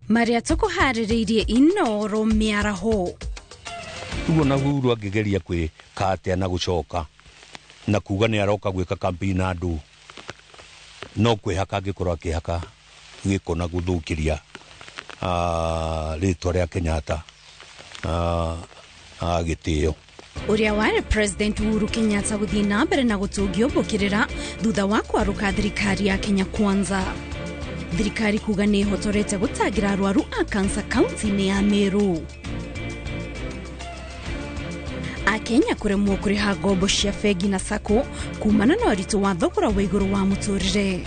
Maria toko haririirie inoro miaraho. Ugo na huru agegeria kwe kate na gucoka na kuga ni aroka gwika kampeni na andu no kwe haka gikoro akihaka giko na guthukiria ritwa ria Kenyatta gitio. Uria wari President Uhuru Kenyatta guthii na mbere na gutungio bukirira thutha wa kwaruka thirikari ya Kenya Kwanza. Thirikari kuga ni hotorete gutagira arwaru a kansa kaunti-ini ya Meru. Akenya kuremwo kuriha ngombo cia bengi na sako kumana na uritu wa thogora wa iguru wa muturire.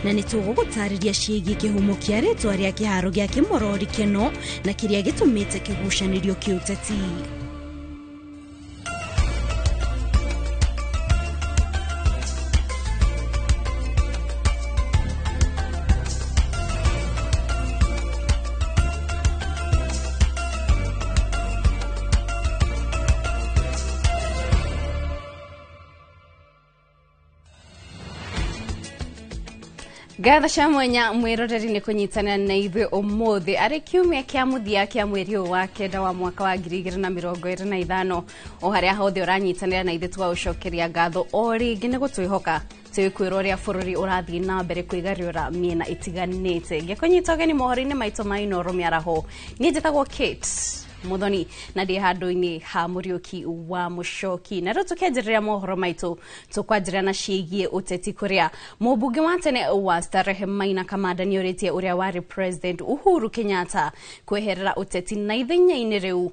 Na nitugugutariria ciĩgiĩ kihumo kia ritwa ria kiharo gia Kimorori keno na kiria gitumite kigucanirio kiuteti. Gatha Shamwenya mwiroreri ni kunyitana na ithuĩ ũmũthĩ arĩ kiumia kia muthia kia mweri wa kenda wa mwaka wa 2025 o harĩa hothe ũranyitanĩra na ithuĩ twaũcokeria ngatho o rĩngĩ nĩ gũtwĩhoka twĩkwĩra ũrĩa bũrũri ũrathiĩ na mbere kwĩgariũra mĩena ĩtiganĩte. Ngĩkũnyita ũgeni mohoro-inĩ maitũ ma Inoro Mĩaraho, niĩ njĩtagwo Kate Muthoni na ndi handũ-inĩ ha Mũriũki wa Mũchoki. Na rĩu tũkĩanjĩrĩria mohoro maitũ tũkwanjĩrĩra na ciĩgiĩ ũteti kũrĩa mũmbunge wa tene wa Starehe Maina Kamanda nĩorĩtie ũrĩa warĩ President Uhuru Kenyatta kweherera ũteti na ithenya-inĩ rĩu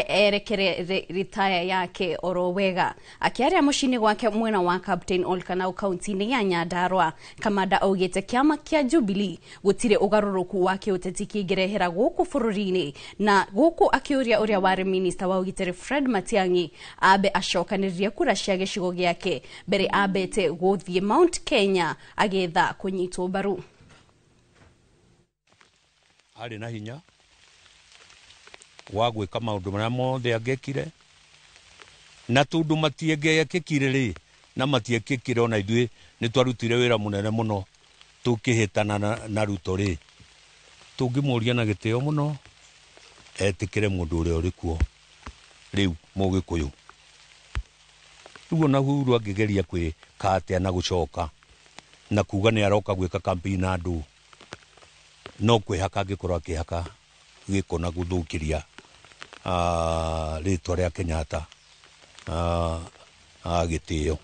erekere retire yake oro wega. Akĩaria mũciĩ-inĩ gwake mwena wa Captain Olkanau kaunti-inĩ ya Nyandarua, Kamanda augĩte kĩama kĩa Jubilee gũtirĩ ũgarũrũku wa kĩũteti kĩngĩrehera gũkũ bũrũri-inĩ, na gũkũ akĩũria ũrĩa warĩ Minister wa ũgitĩri Fred Matiang'i abe acokanĩrĩrie kura cia gĩcigo gĩake mbere abete gũthiĩ Mount Kenya agetha kũnyitwo mbaru. Arĩ na hinya wa gwĩka maũndũ marĩa mothe angĩekire, na tondũ matiekĩkire rĩ na matiekĩkire ona ithuĩ nĩ twarutire wĩra mũnene mũno tũkĩhĩtana na Ruto rĩ, tũngĩmũria na gĩtĩo mũno etikire mundu uria uri kuo riu Mũgĩkũyũ. Ugo na huru agegeria kwe kate na gucoka na kuga ni aroka gwika kampeni na andu no kwe haka gikoro akihaka giko na guthukiria ritwa ria Kenyatta gitio.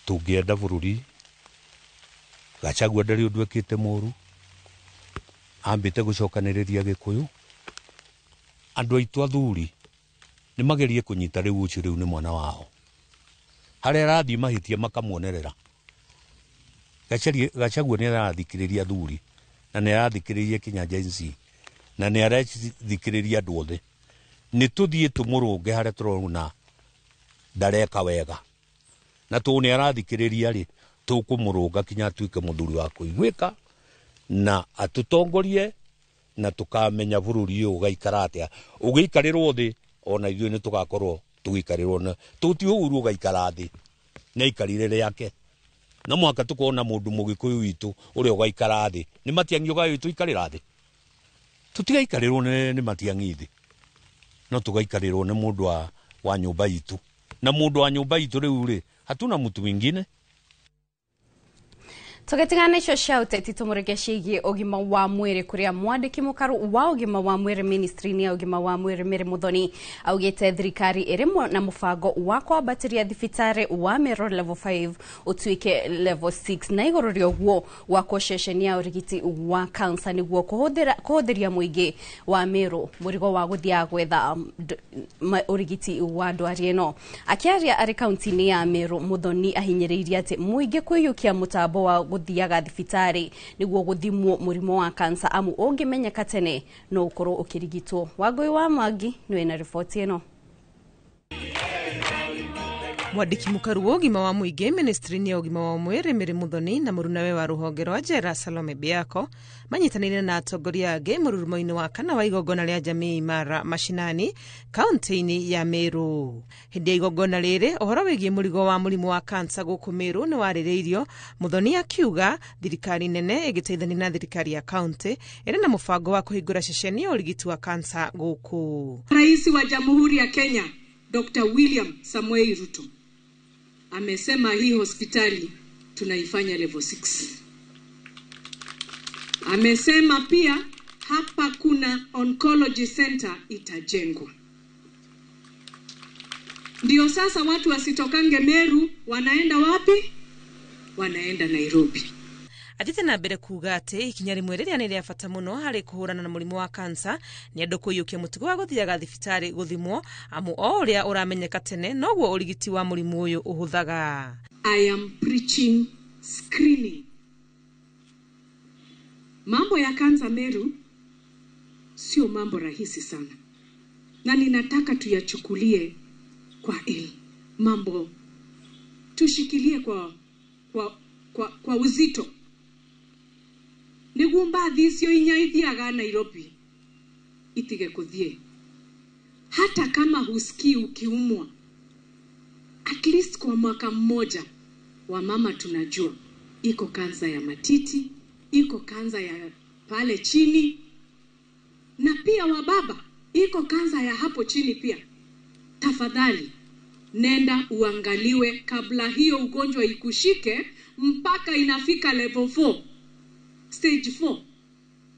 Tungienda bururi Gachagua ndari undu ekite muru ambite gucokanĩrĩria Gĩkũyũ. Andu aitu athuri ni magerie kunyita riu ucio riu ni mwana wao haria arathi mahitie makamuonerera. Gachagua ni arathikiriria athuri na ni arathikiriria Kinyanja NC na ni arathikiriria andu othe. Ni tuthie tumurunge haria turona ndareka wega na tu ni arathikiriria ri tukumurunga kinya tuike muthuri wa kuigwika na atutongorie na tukamenya bururi uyu ugaikara atia ugikarirwo thi ona ithuĩ ni tugakorwo tugikarirwo na tuti Uhuru ugaikara thi na ikarire yake na mwaka tukona mundu Mũgĩkũyũ witu uria ugaikara thi ni Matiang'i ugaitũ ikarira thi tutigaikarĩrwo ni Matiang'i thi no tugaikarirwo ni mundu wa nyumba itu na mundu wa nyumba itu riu ri hatuna mtu mwingine. Tugetigana icio cia ũteti tũmũrĩke ciĩgiĩ ũgima wa mwĩrĩ kũrĩa mwandĩki mũkaru wa ũgima wa mwĩrĩ ministry-inĩ ya ũgima wa mwĩrĩ Mary Muthoni augĩte thirikari ĩrĩ na mũbango wa kwambatĩria thibitarĩ wa Meru level 5 ũtuĩke level 6 na igũrũ rĩa ũguo gwakwo ceceni ya ũrigiti wa cancer nĩguo kũhũthĩria mũingĩ wa Meru mũrigo wa gũthiaga gwetha ũrigiti wa ndwari ĩno. Akĩaria arĩ kaunti-inĩ ya Meru, Muthoni ahinyĩrĩirie atĩ mũingĩ kwĩyũkia mũtambo wa guthiaga thibitari niguo guthimwo murimo wa cancer amu ungimenyeka tene no ukorwo ukirigitwo. Wangui wa Mwangi niwe na ripoti ino. Mwandiki mukaru wa ugima wa muingi ministry-ini ya ugima wa mwiri Mary Muthoni na murunawe wa ruhonge rwa Jera Salome Biako manyitanire na atongoria angi mururumo-ini wa kana wa igongona ria jamii Imara mashinani kaunti-ini ya Meru. Hindi ya igongona riri uhoro wigie murigo wa murimu wa kansa guku Meru ni waririirio, Muthoni akiuga thirikari nene igiteithania na thirikari ya kaunti iri na mubango wa kuhingura ceceni ya urigiti wa kansa guku. Rais wa Jamhuri ya Kenya Dr. William Samoei Ruto amesema hii hospitali tunaifanya level 6. Amesema pia hapa kuna oncology center itajengwa. Ndio sasa watu wasitokange Meru, wanaenda wapi? Wanaenda Nairobi. Atite na mbere kuga ati ikinya rimwe riria ni ria bata muno hari kuhurana na murimu wa kansa ni andu kuyukia mutugo wa guthiaga thibitari guthimwo amu o uria uramenyeka tene noguo urigiti wa murimu uyu uhuthaga. I am preaching screening. Mambo ya kansa Meru sio mambo rahisi sana, na ninataka tuyachukulie kwa mambo tushikilie kwa uzito. Nigumba thisio inyaithiaga Nairobi itige kuthie. Hata kama husikii ukiumwa, at least kwa mwaka mmoja wa mama tunajua iko kansa ya matiti, iko kansa ya pale chini, na pia wa baba iko kansa ya hapo chini pia. Tafadhali nenda uangaliwe kabla hiyo ugonjwa ikushike mpaka inafika level 4. Stage 4.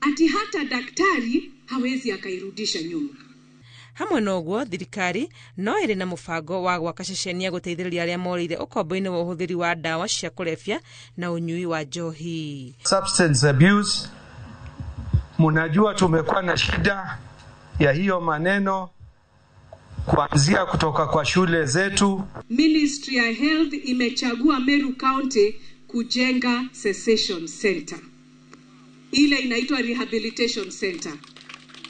Ati hata daktari hawezi akairudisha nyuma. Hamwe noguo thirikari no iri na mubango wa gwaka ceceni ya guteithĩrĩria aria morire ukombo-ini wa uhuthiri wa dawa cia kulevya na unyui wa njohi. Substance abuse, munajua tumekuwa na shida ya hiyo maneno kuanzia kutoka kwa shule zetu. Ministry ya Health imechagua Meru County kujenga cessation center. Ile inaitwa rehabilitation center.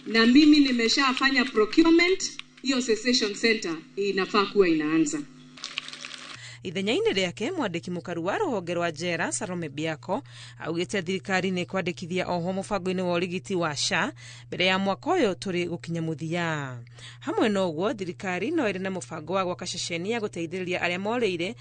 Na mimi nimeshafanya procurement, hiyo cessation center inafaa kuwa inaanza. Ithenya-ini riake mwandiki mukaru wa ruhonge rwa Jera Salome Biako augite thirikari ni kwandikithia oho mubango-ini wa urigiti wa SHA mbere ya mwaka uyu turi gukinya muthia. Hamwe noguo thirikari no iri na mubango wa gwaka ceceni ya guteithĩrĩria aria morire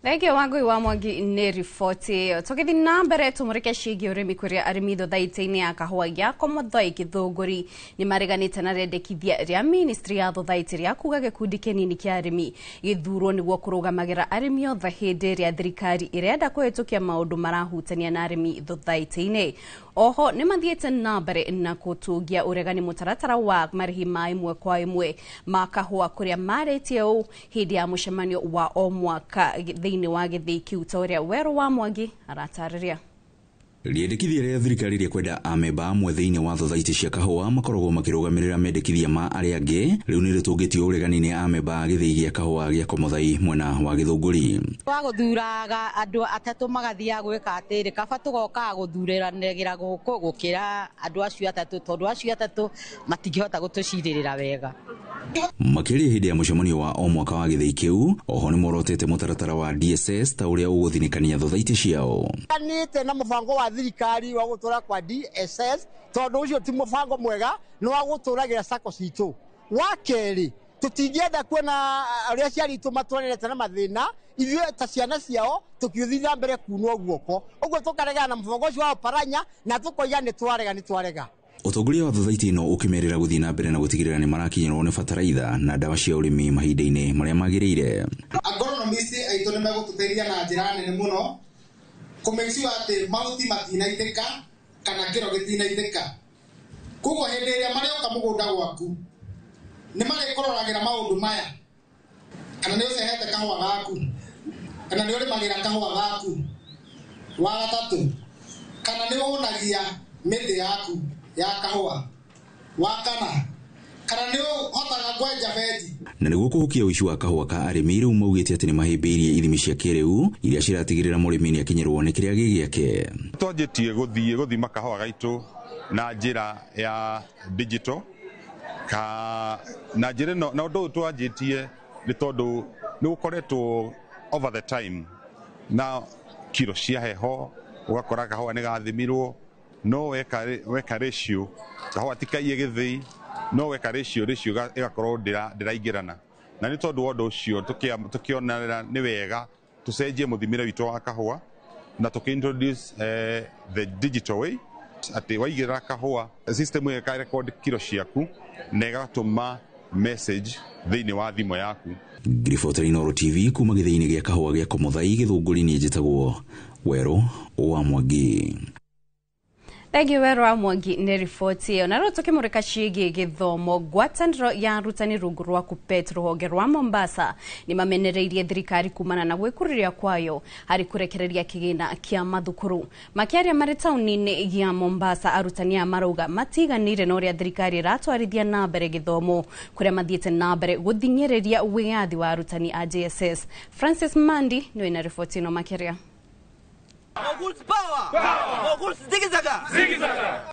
Thenge Wangui wa Mwangi ni riboti. Tukithi na mbere tumurike ciĩgiĩ ũrĩmi kũrĩa arĩmi thothaitĩ-inĩ ya kahũa gĩa Komothoi Gĩthũngũri nĩ mareganĩte na rĩendekithia rĩa ministry ya thothaitĩ rĩa kuga gĩkundi kĩnini kĩa arĩmi gĩthurwo nĩguo kũrũgamagĩra arĩmi othe hĩndĩ ĩrĩa thirikari ĩrenda kũhĩtũkia maũndũ marahutania na arĩmi thothaitĩ-inĩ. Oho nĩ mathiĩte na mbere na gũtũngia ũregani mũtaratara wa marĩhi ma ĩmwe kwa ĩmwe ma kahũa kũrĩa marĩtie ũũ hĩndĩ ya mũcemanio wa o mwaka thĩinĩ wa gĩthĩi kĩu ta ũrĩa Werũ wa Mwangi aratarĩria. Rĩendekithia rĩa thirikari rĩa kwenda amemba amwe thĩinĩ wa thothaitĩ cia kahũa makoragwo makĩrũgamĩrĩra mendekithia ma arĩa angĩ rĩu nĩ rĩtũngĩtio ũregani nĩ amemba gĩthĩi gĩa kahũa gĩa Komothoi mwena wa Gĩthũngũri. Waguthuraga andũ atatũ magathia gwĩka atĩrĩ kaba tũgoka gũthuranagĩra gũkũ gũkĩra andũ acio atatũ tondũ acio atatũ matingĩhota gũtũcirĩrĩra wega. Makĩria hĩndĩ ya mũcemanio wa o mwaka wa gĩthĩi kĩu oho nĩ morotete mũtaratara wa DSS ta ũrĩa ũgũthinĩkania thothaitĩ ciao. Kanĩte na mũbango wa thirikari wa gũtũra kwa DSS tondũ ũcio ti mũbango mwega nĩ wa gũtũragĩra sako citũ. Wa kerĩ tũtingĩenda kuona arĩa ciari itũ matũrerete na mathĩna ithuĩ ta ciana ciao tũkiũthithia mbere kunwo guoko ũguo tũkaregana na mũbango ũcio wa Oparanya na tũkoiga nĩ twarega. Ũtongoria wa thothaitĩ ĩno ũkĩmerĩra gũthiĩ na mbere na gũtigĩrĩra nĩ marakinyĩrwo nĩ bataraitha na ndawa cia ũrĩmi mahinda-inĩ marĩa magĩrĩire. Agronomist aitũ nĩ megũtũteithia na njĩra nene mũno kũmĩkcio atĩ mahuti matinaitĩka kana kĩro gĩtinaitĩka. Koguo hĩndĩ ĩrĩa marĩoka mũgũnda gwaku nĩ marĩkũroragĩra maũndũ maya, kana nĩ ũcehete kahũa gaku, kana nĩ ũrĩmagĩra kahũa gaku. Wa gatatũ, kana nĩ wonagia mĩtĩ yaku ya kahũa. Wa kana, kana nĩ ũhotaga kwenja benji. Na nĩguo kũhukia ũici wa kahũa ka arĩmi rĩu maugĩte atĩ nĩ mahĩmbĩirie ithimi cia kĩrĩu iria ciratigĩrĩra mũrĩmi nĩ akinyĩrwo nĩ kĩrĩa gĩgĩake. Twanjĩtie gũthima kahũa gaitũ na njĩra ya digital na njĩra ĩno na ũndũ twanjĩtie nĩ tondũ nĩ gũkoretwo over the time na kiro cia heho ugakora kahũa nĩ gathimirwo no weka ratio kahũa tikaiye gĩthĩi no weka ratio ĩgakorwo ndĩraingĩrana na nĩ tondũ wa ũndũ ũcio tũkĩonera nĩ wega tũcenjie mũthimĩre witũ wa kahũa na tũkĩintroduce the digital way atĩ waigĩrĩra kahũa system ĩyo ĩkarecord kiro ciaku na ĩgatũma message thĩinĩ wa thimũ yaku. Ngiriboteri Inooro TV kuma gĩthĩinĩ gĩa kahũa gĩa Komuthai Gĩthũngũri-inĩ njĩtagwo Werũ wa Mwangi. Thangi Werũ wa Mwangi nĩ riboti ĩyo. Na rĩu tũkĩmũrĩka ciĩgiĩ gĩthomo, ngwatanĩro ya arutani rungu rwa KUPPET rũhonge rwa Mombasa nĩ mamenereirie thirikari kumana na gwĩkũrĩria kwayo harĩ kũrekereria kĩgĩna kĩa mathukuru. Makĩaria marĩ taũni-inĩ ya Mombasa, arutani aya marauga matiganĩire na ũrĩa thirikari ĩratwarithia na mbere gĩthomo, kũrĩa mathiĩte na mbere gũthing'ĩrĩria wĩyathi wa arutani a JSS. Francis Mandi nĩ wĩna riboti ĩno makĩria.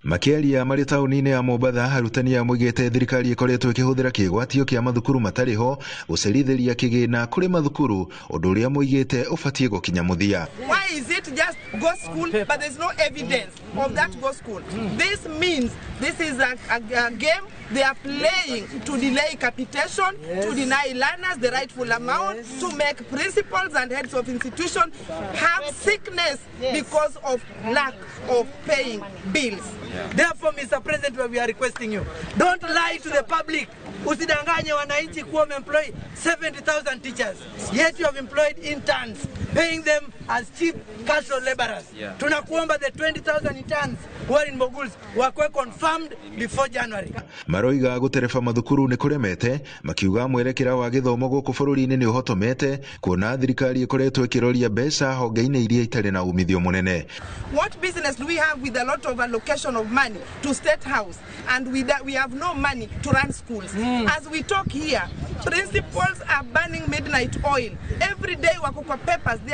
Makĩaria marĩ taũni-inĩ ya Mombasa, arutani a moigĩte thirikari ĩkoretwo ĩkĩhũthĩra kĩgwatio kĩa mathukuru matarĩ ho gũcerithĩria kĩgĩna kũrĩ mathukuru, ũndũ ũrĩa moigĩte ũbatiĩ gũkinya mũthia. Why is it just go school but there's no evidence of that go school? This means this is a game they are playing to delay capitation, to deny learners the rightful amount, to make principals and heads of institutions have sickness because of lack of paying bills. Therefore, Mr. President, we are requesting you, don't lie to the public. Usidanganye wananchi kuwa umemploy 70,000 teachers, yet you have employed interns, paying them as cheap casual laborers. Tunakuomba the 20,000 interns who are in Moguls wakwe confirmed before January. Maroiga gũtereba mathukuru nĩ kũremete, makiuga mwerekera wa gĩthomo gũkũ bũrũri-inĩ nĩ ũhotomete, kuona thirikari ĩkoretwo ĩkĩroria mbeca honge-inĩ iria itarĩ na umithio mũnene. What business do we have with a lot of allocation of money to State House and we have no money to run schools? As we talk here, principals are burning midnight oil. Every day wakukwa papers, they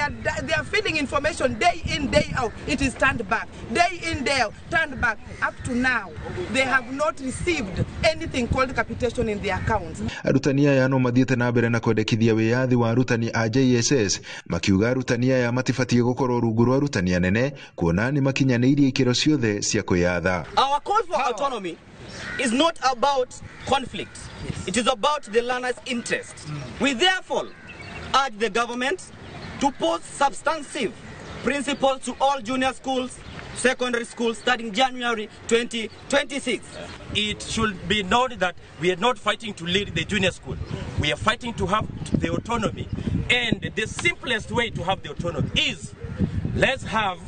are feeding information day in, day out. It is turned back. Day in, day out, turned back. Up to now, they have not received anything called capitation in their accounts. Arutani aya no mathiĩte na mbere na kwendekithia wĩyathi wa arutani a JSS, makiuga arutani aya matibatiĩ gũkorwo rungu rwa arutani anene, kuona nĩ makinyanĩirie ikĩro ciothe cia kwĩyatha. Our call for autonomy is not about conflict. It is about the learner's interest. We therefore urge the government to post substantive principles to all junior schools, secondary schools starting January 2026. It should be noted that we are not fighting to lead the junior school. We are fighting to have the autonomy. And the simplest way to have the autonomy is let's have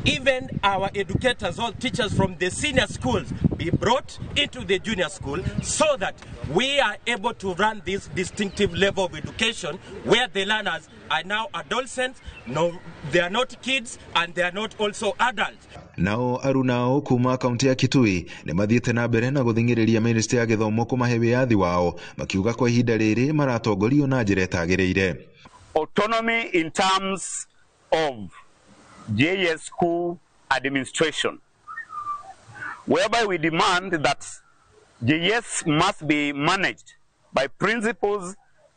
even our educators or teachers from the senior schools be brought into the junior school so that we are able to run this distinctive level of education where the learners are now adolescents, no, they are not kids and they are not also adults. Nao arunao kuma kaunti ya Kitui nĩ mathiĩte na mbere na gũthingĩrĩria Ministry ya Gĩthomo kũmahe wĩyathi wao, makiuga kwa ihinda rĩrĩ maratongorio na njĩra ĩtagĩrĩire. Autonomy in terms of JS school administration, whereby we demand that JS must be managed by principals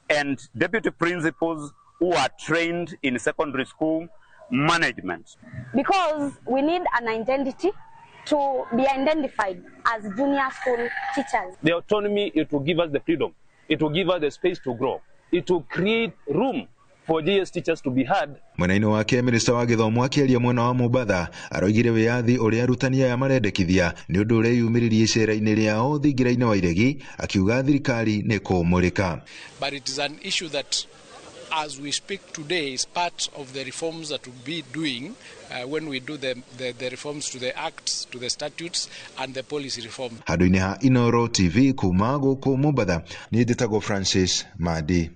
and deputy principals who are trained in secondary school management. Because we need an identity to be identified as junior school teachers. The autonomy, it will give us the freedom. It will give us the space to grow. It will create room for JS teachers to be heard. Mwena-inĩ wake Minister wa Gĩthomo akĩaria mwena wa Mombasa aroigire wĩyathi ũrĩa arutani aya marendekithia nĩ ũndũ ũrĩa yumĩrĩrie icera-inĩ rĩao thingira-inĩ wa iregi, akiuga thirikari nĩ kũmũrĩka. But it is an issue that as we speak today is part of the reforms that we'll be doing when we do the reforms to the acts, to the statutes and the policy reform. Handũ-inĩ ha Inooro TV kuma gũkũ Mombasa, nĩ njĩtagwo Francis Madi.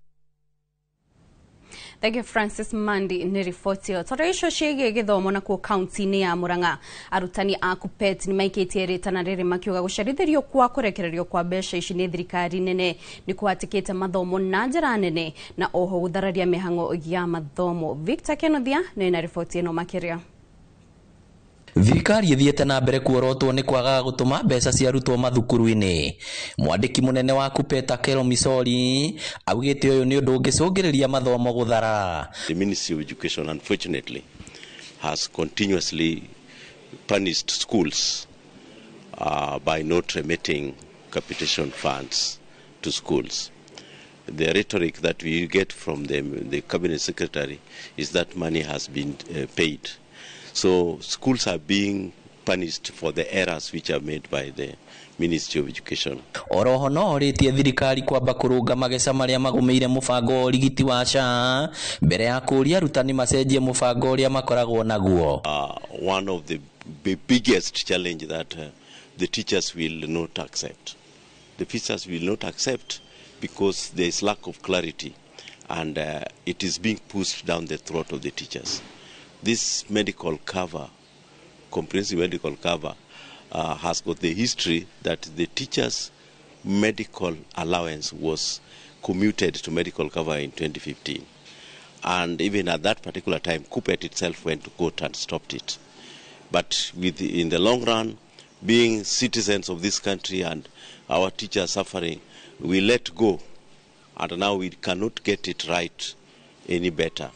Thank you, Francis Mandi nĩ riboti ĩyo. Tondũ icio ciĩgiĩ gĩthomo nakuo kaunti-inĩ ya Murang'a, arutani a KUPPET nĩ maikĩtie rĩtana rĩrĩ makiuga gũcerithĩrio kwa kũrekererio kwa mbeca ici nĩ thirikari nene nĩ kũhatĩkĩte mathomo na njĩra nene na oho gũthararia mĩhang'o ya mathomo. Victor Kenothia nĩ na riboti ĩno makĩria. Thirikari ithiete na mbere kuorotwo ni kwaga gutuma mbeca cia arutwo mathukuru-ini. Mwandiki munene wa KUPPET Kero Misori augite uyu ni undu ungicungireria mathomo guthara. The Ministry of Education unfortunately has continuously punished schools by not remitting capitation funds to schools. The rhetoric that we get from the cabinet secretary is that money has been paid. So schools are being punished for the errors which are made by the Ministry of Education. Oroho no ritie thirikari kwamba kurunga mageca maria magumeire mubango urigiti wa SHA mbere ya kuria arutani macenjie mubango uria makoragwo naguo. One of the biggest challenge that the teachers will not accept. The teachers will not accept because there is lack of clarity and it is being pushed down the throat of the teachers. This medical cover, comprehensive medical cover, has got the history that the teachers' medical allowance was commuted to medical cover in 2015. And even at that particular time, KUPPET itself went to court and stopped it. But in the long run, being citizens of this country and our teachers suffering, we let go. And now we cannot get it right any better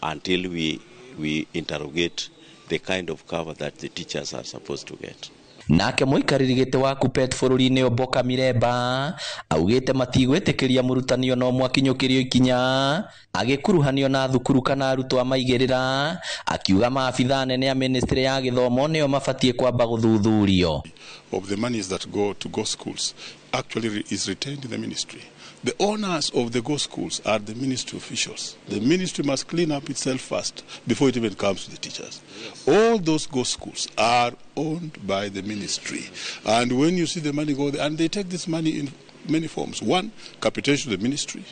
until we interrogate the kind of cover that the teachers are supposed to get. Nake muikariri gite wa KUPPET bururi-ini Oboka Miremba augite matigwitikiria murutani ono mwakinyukirio ikinya agikuruhanio na thukuru kana arutwo amaigirira akiuga maabitha nene ya ministry ya githomo nio mabatie kwamba guthuthurio. Of the monies that go to go schools actually is retained in the ministry. The owners of the go schools are the ministry officials. The ministry must clean up itself first before it even comes to the teachers. All those go schools are owned by the ministry. And when you see the money go there, and they take this money in many forms. One, capitation to the ministry,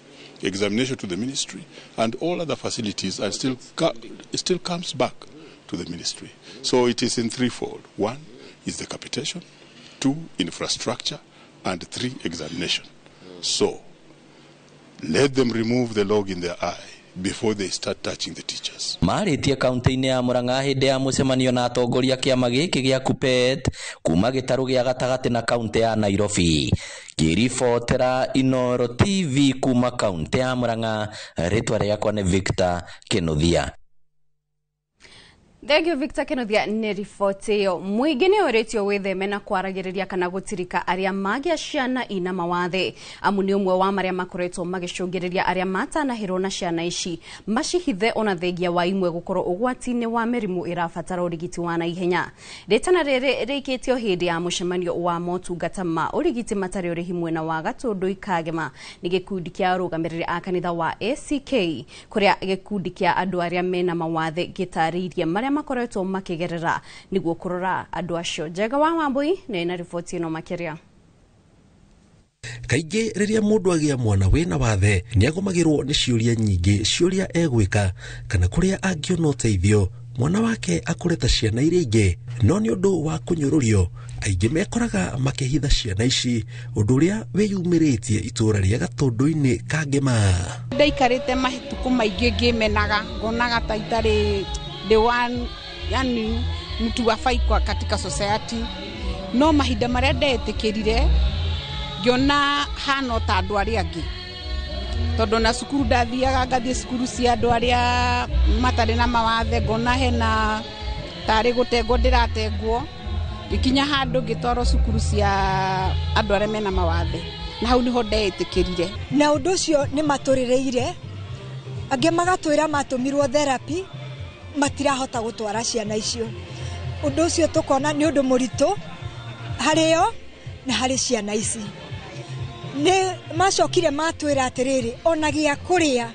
examination to the ministry, and all other facilities are still comes back to the ministry. So it is in threefold. One is the capitation, two, infrastructure, and three, examination. So let them remove the log in their eye before they start touching the teachers. Maritie kaunti-ini ya Murang'a hindi ya mucemanio na atongoria kiama giki gia KUPPET kuma gitaru gia gatagati na kaunti ya Nairobi. Kiribotera Inooro TV kuma kaunti ya Murang'a, ritwa riakwa ni Victor Kinuthia. Thegio Victor Kinuthia ni riboti iyo. Muingi ni uretio witheme na kwaragiriria kana gutirika aria magia ciana ina mawathe. Amu ni umwe wa maria makoretwo magicungiriria aria matanahirwo na ciana ici macihithe ona thengia wa imwe gukorwo ugwati-ini wa mirimu irabatara urigiti wa naihenya. Ritana riri rikitio hindi ya mucemanio wa motungata ma urigiti matari urihi mwena wa Gatundu Ikagema ni gikundi kia arugamiriri a kanitha wa ACK kuria gikundi kia andu aria mena mawathe gitaririe maria makoretwo makigerera niguo kurora andu acio. Jega wa Wambui ni na riboti ino makiria. Kaingĩ rĩrĩa mũndũ agia mwana wĩna wathe nĩ agomagĩrwo nĩ ciũria nyingĩ, ciũria egwĩka kana kũrĩa angĩona ũteithio mwana wake akũre ta ciana iria ingĩ. No nĩ ũndũ wa kũnyũrũrio aingĩ mekoraga makĩhitha ciana ici, ũndũ ũrĩa wĩyumĩrĩtie itũũra rĩa Gatundu-inĩ Kangema. Ndaikarĩte mahĩtukũ maingĩ ngĩmenaga ngonaga ta itarĩ the one, yani mtu wafai kwa katika society. No mahinda maria ndetikirire ngiona hano ta andu aria angi, tondu na cukuru ndathiaga ngathie cukuru cia andu aria matari na mawathe, ngona hena tari gutengwo ndiratengwo, ikinya handu ngitwaro cukuru cia andu aria mena mawathe, na hau niho ndetikirire. Na undu ucio ni maturireire, angi magatwira matumirwo therapy matirahota gutwara ciana icio. Undu ucio tukona ni undu muritu hario na hari ciana ici. Ne macokire matwira atiriri ona gia kuria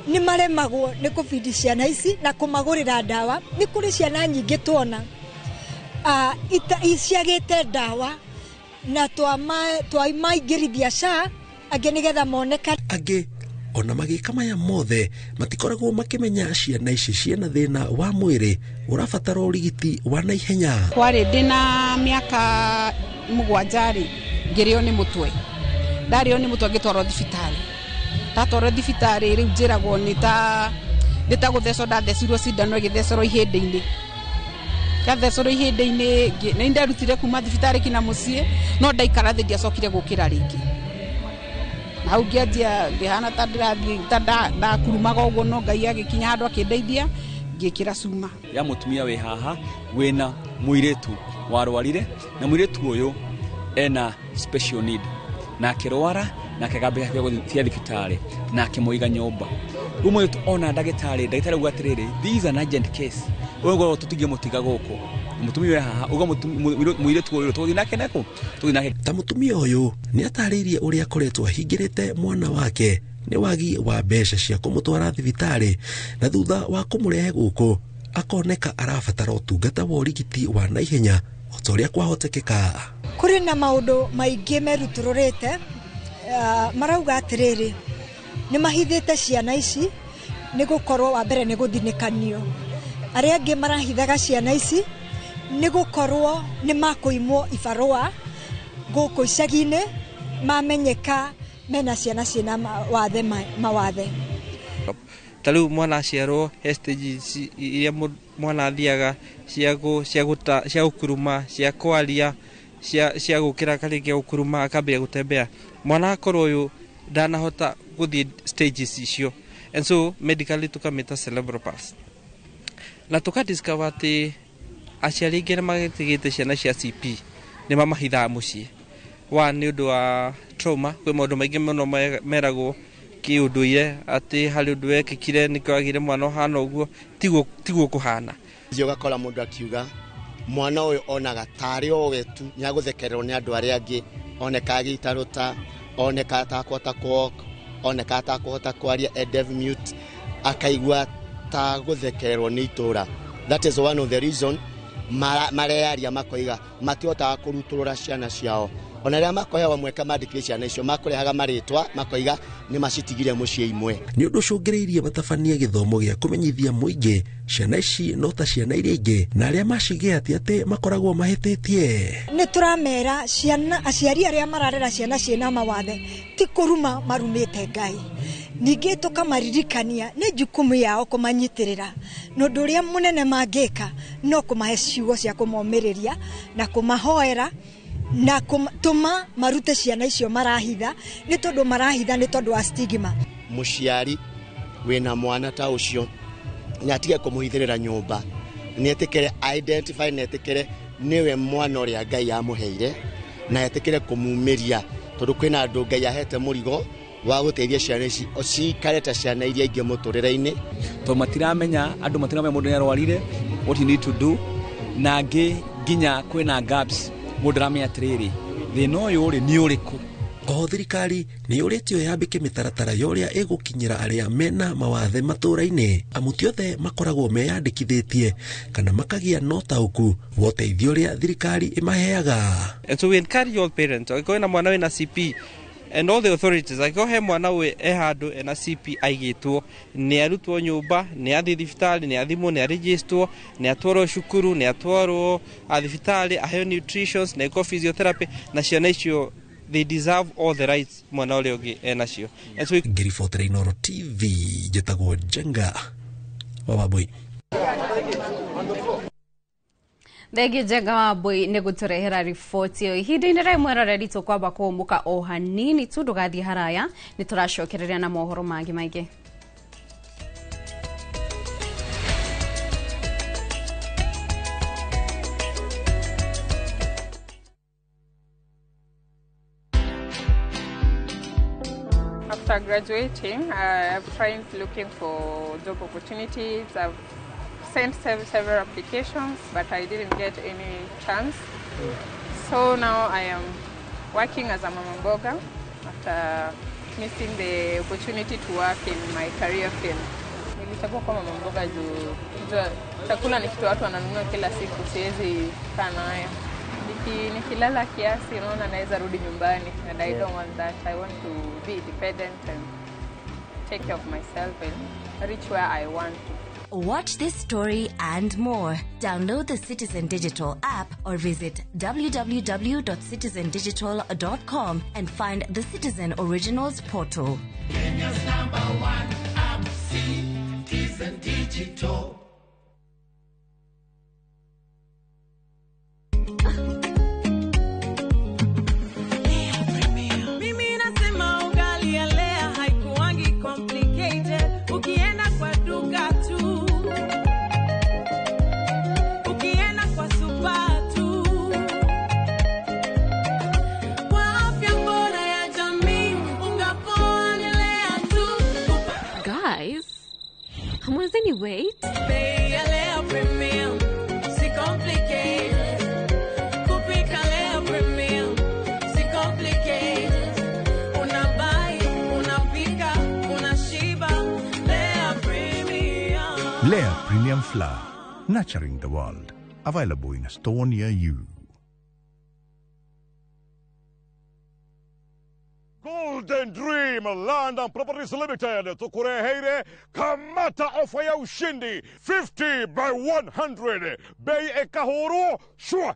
ni maremagwo ni kufidi ciana ici na kumagurira ndawa. Ni kuri ciana nyingi tuona ciagite ndawa na twaimagirithia SHA angi nigetha moneka. Angi ona magika maya mothe matikoragwo makimenya ciana ici ciena thina wa mwiri urabatara urigiti wa naihenya. Kwari ndina miaka 7 ngirio ni mutwe, ndario ni mutwe ngitwaro thibitari, ndatwaro thibitari riu njiragwo nita guthecwo ndathecirwo cindano igithecero ihindi-ini Gathecoro ihinda-inĩ nĩ ndarutire kuma thibitarĩ kinya mũciĩ no ndaikara thĩ ndiacokire gũkĩra rĩngĩ. Hau ngĩanjia ngĩhana ta ndĩrathiĩ ta ndakurumaga ũguo no Ngai agĩkinya handũ akĩndeithia ngĩkĩra cuma. Ya mũtumia wĩ haha wĩna mũirĩtu warwarire na mũirĩtu ũyũ ena special need na akĩrwara na akĩgambĩra gũthiĩ thibitarĩ na akĩmũiga nyũmba. Rĩu mũirĩtu ona ndagĩtarĩ uga atĩrĩrĩ, this is an urgent case. Ũguo tũtige mũtiga gũkũ. Mũtumia haha uga mũirĩtu ũyũ tũthiĩ nake nako tũthiĩ nake. Ta mũtumia ũyũ nĩ atarĩirie ũrĩa akoretwo ahingĩrĩte mwana wake nĩ wagi wa mbeca cia kũmũtwara thibitarĩ na thutha wa kũmũrehe gũkũ akoneka arabatara ũtungata wa ũrigiti wa naihenya o ta ũrĩa kwahotekeka. Kũrĩ na maũndũ maingĩ merutũrũrĩte marauga atĩrĩrĩ nĩ mahithĩte ciana ici nĩ gũkorwo wa mbere nĩ gũthinĩkanio. Arĩa angĩ marahithaga ciana ici nĩ gũkorwo nĩ makũimwo ibarũa gũkũ icagi-inĩ mamenyeka mena ciana ciena mawathe. Ta rĩu mwana aciarwo stages iria mwana athiaga cia gũkuruma, cia kwaria, cia gũkĩra karĩkia gũkuruma akambia gũtembea. Mwana akorwo ũyũ ndanahota gũthiĩ stages icio, and so medically tukamĩta cerebral palsy. Na tukadiscover atĩ aciari aingĩ nĩ magĩtigĩte ciana cia CP nĩ mamahithaga mũciĩ. Nĩ ũndũ wa trauma, kwĩ maũndũ maingĩ mũno meragwo kĩũndũire atĩ harĩ ũndũ wekĩkire nĩkĩo agire mwana ũhana ũguo, tiguo kũhana. Ũgakora mũndũ akiuga mwana ũyũ onaga tarĩ owe tu nĩ agũthekererwo nĩ andũ arĩa angĩ, oneka agĩitarũta, oneka atakũhota walk, oneka atakũhota kwaria deaf mute, akaigua ta gũthekererwo nĩ itũra. That is one of the reason marearia makoiga matihotaga kũrutũrũra ciana ciao. Ona rĩa makohewa mweka mandĩkire ciana icio makũrehaga marĩtwa makoiga nĩ macitigire mũciĩ imwe. Nĩ ũndũ ũcũngĩrĩirie matabania gĩthomo gĩa kũmenyithia mũingĩ ciana ici no ta ciana iria ingĩ na arĩa macigĩa atĩ makoragwo mahĩtĩtie. Nĩ tũramera ciana aciari arĩa mararera ciana ciena mawathe ti kũruma marumĩte Ngai. Ningĩ tũkamaririkania nĩ jukumu yao kũmanyitĩrĩra. Na ũndũ ũrĩa mũnene mangĩka no kũmahe ciugo cia kũmomĩrĩria na kũmahoera na kũtũma marute ciana icio marahitha nĩ tondũ marahitha nĩ tondũ wa stigma. Mũciari wĩna mwana ta ũcio nĩ atige kũmũhithĩrĩra nyũmba, nĩ etĩkĩre identify, nĩ etĩkĩre nĩwe mwana ũrĩa Ngai amũheire na etĩkĩre kũmumĩria tondũ kwĩna andũ Ngai ahete mũrigo wa gũteithia ciana ici cikare ta ciana iria ingĩ mũtũrĩre-inĩ. Tondũ matiramenya, andũ matiramenya mũndũ nĩ arwarire, what you need to do, na angĩ nginya kwĩna gaps mũndũ aramenya atĩrĩrĩ thĩna ũyũ rĩ nĩ ũrĩkũ. O thirikari nĩ yũrĩtio yambĩke mĩtaratara ya ũrĩa ĩgũkinyĩra arĩa mena mawathe matũũra-inĩ, amu ti othe makoragwo meyandĩkithĩtie kana makagĩa na ũtaũku wa ũteithio ũrĩa thirikari ĩmaheaga. And so we encourage all parents, angĩkorwo na mwana wĩna CP and all the authorities, angĩkorwo he mwana ũyũ handũ ena CP aigĩtwo, nĩ arutwo nyũmba, nĩ athiĩ thibitarĩ, nĩ athimwo, nĩ arĩgĩstwo, nĩ atwarwo cukuru, nĩ atwarwo thibitarĩ, aheo nutritions, na eko physiotherapy, na ciana icio they deserve all the rights mwana ũrĩa ũngĩ enacio. Ngĩribotera Inooro TV, njĩtagwo Jenga wa Wambui. Thegi Jenga wa Wambui nĩ gũtũrehera riboti ĩyo. Ihinda-inĩ rĩa mweroreri tũkwamba kũmũka o hanini tu ndũgathiĩ haraya, nĩ tũracokereria na mohoro mangĩ maingĩ. After graduating, I've tried looking for job opportunities. I've sent several applications, but I didn't get any chance. So now I am working as a mama mboga after missing the opportunity to work in my career field. Nilichagua kwa mama mboga juu chakula ni kitu watu wananunua kila siku, siwezi kaa nayo. Nikilala kiasi naona naweza rudi nyumbani, and I don't want that. I want to be independent and take care of myself and reach where I want to. Watch this story and more. Download the Citizen Digital app or visit www.citizendigital.com and find the Citizen Originals portal. Kenya's #1 app, Citizen Digital. guys. Hamwezeni wait. Bei ya leo premium, si complicated. Kupika leo premium, si complicated. Unabai, unapika, unashiba. Lea premium. Lea Premium Flour, nurturing the world. Available in a store near you. Golden Dream Land and Properties Limited tukureheire kamata ofa ya ushindi 50 by 100 bei ekahoro shua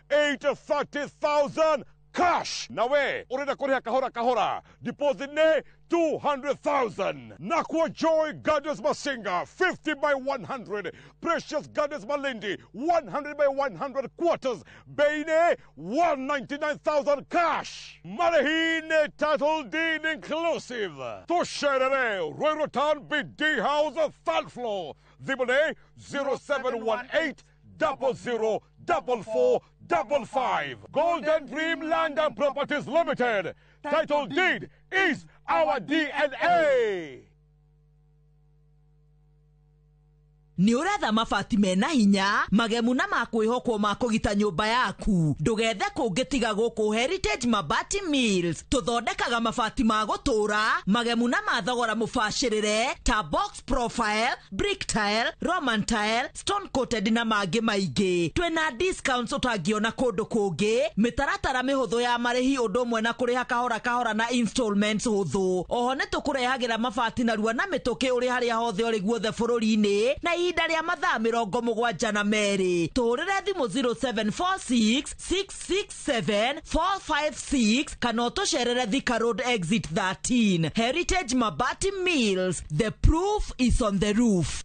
830,000 cash nawe urenda kuriha kahora deposit ne 200,000 Nakwa Joy Gardens Masinga 50 by 100 Precious Gardens Malindi 100 by 100 quarters Beine 199,000 cash Marahine title deed inclusive Tosherere Roy Rotan BD House 3rd floor Dibone 0718 004455 Golden Dream Land and Properties Limited title deed is our DNA. Ni uratha mabati mena hinya magemu na makwihokwo makugita nyumba yaku ndugethe kungitiga guku Heritage Mabati Mills tuthondekaga mabati ma gutura magemu na mathogora mubashirire ta box profile, brick tile, roman tile, stone coated na mangi maingi twina discounts utangiona kundu kungi mitaratara mihuthu ya marihi undu mwe na kuriha kahora na installments huthu oho ni tukurehagira mabati na ruwa na mituki uri haria hothe uri guothe bururi-ini na ihinda ria mathaa 72 na meri tuhurire thimu 0746 667 456 kana utusherere Thika Road exit 13 Heritage Mabati Mills, the proof is on the roof.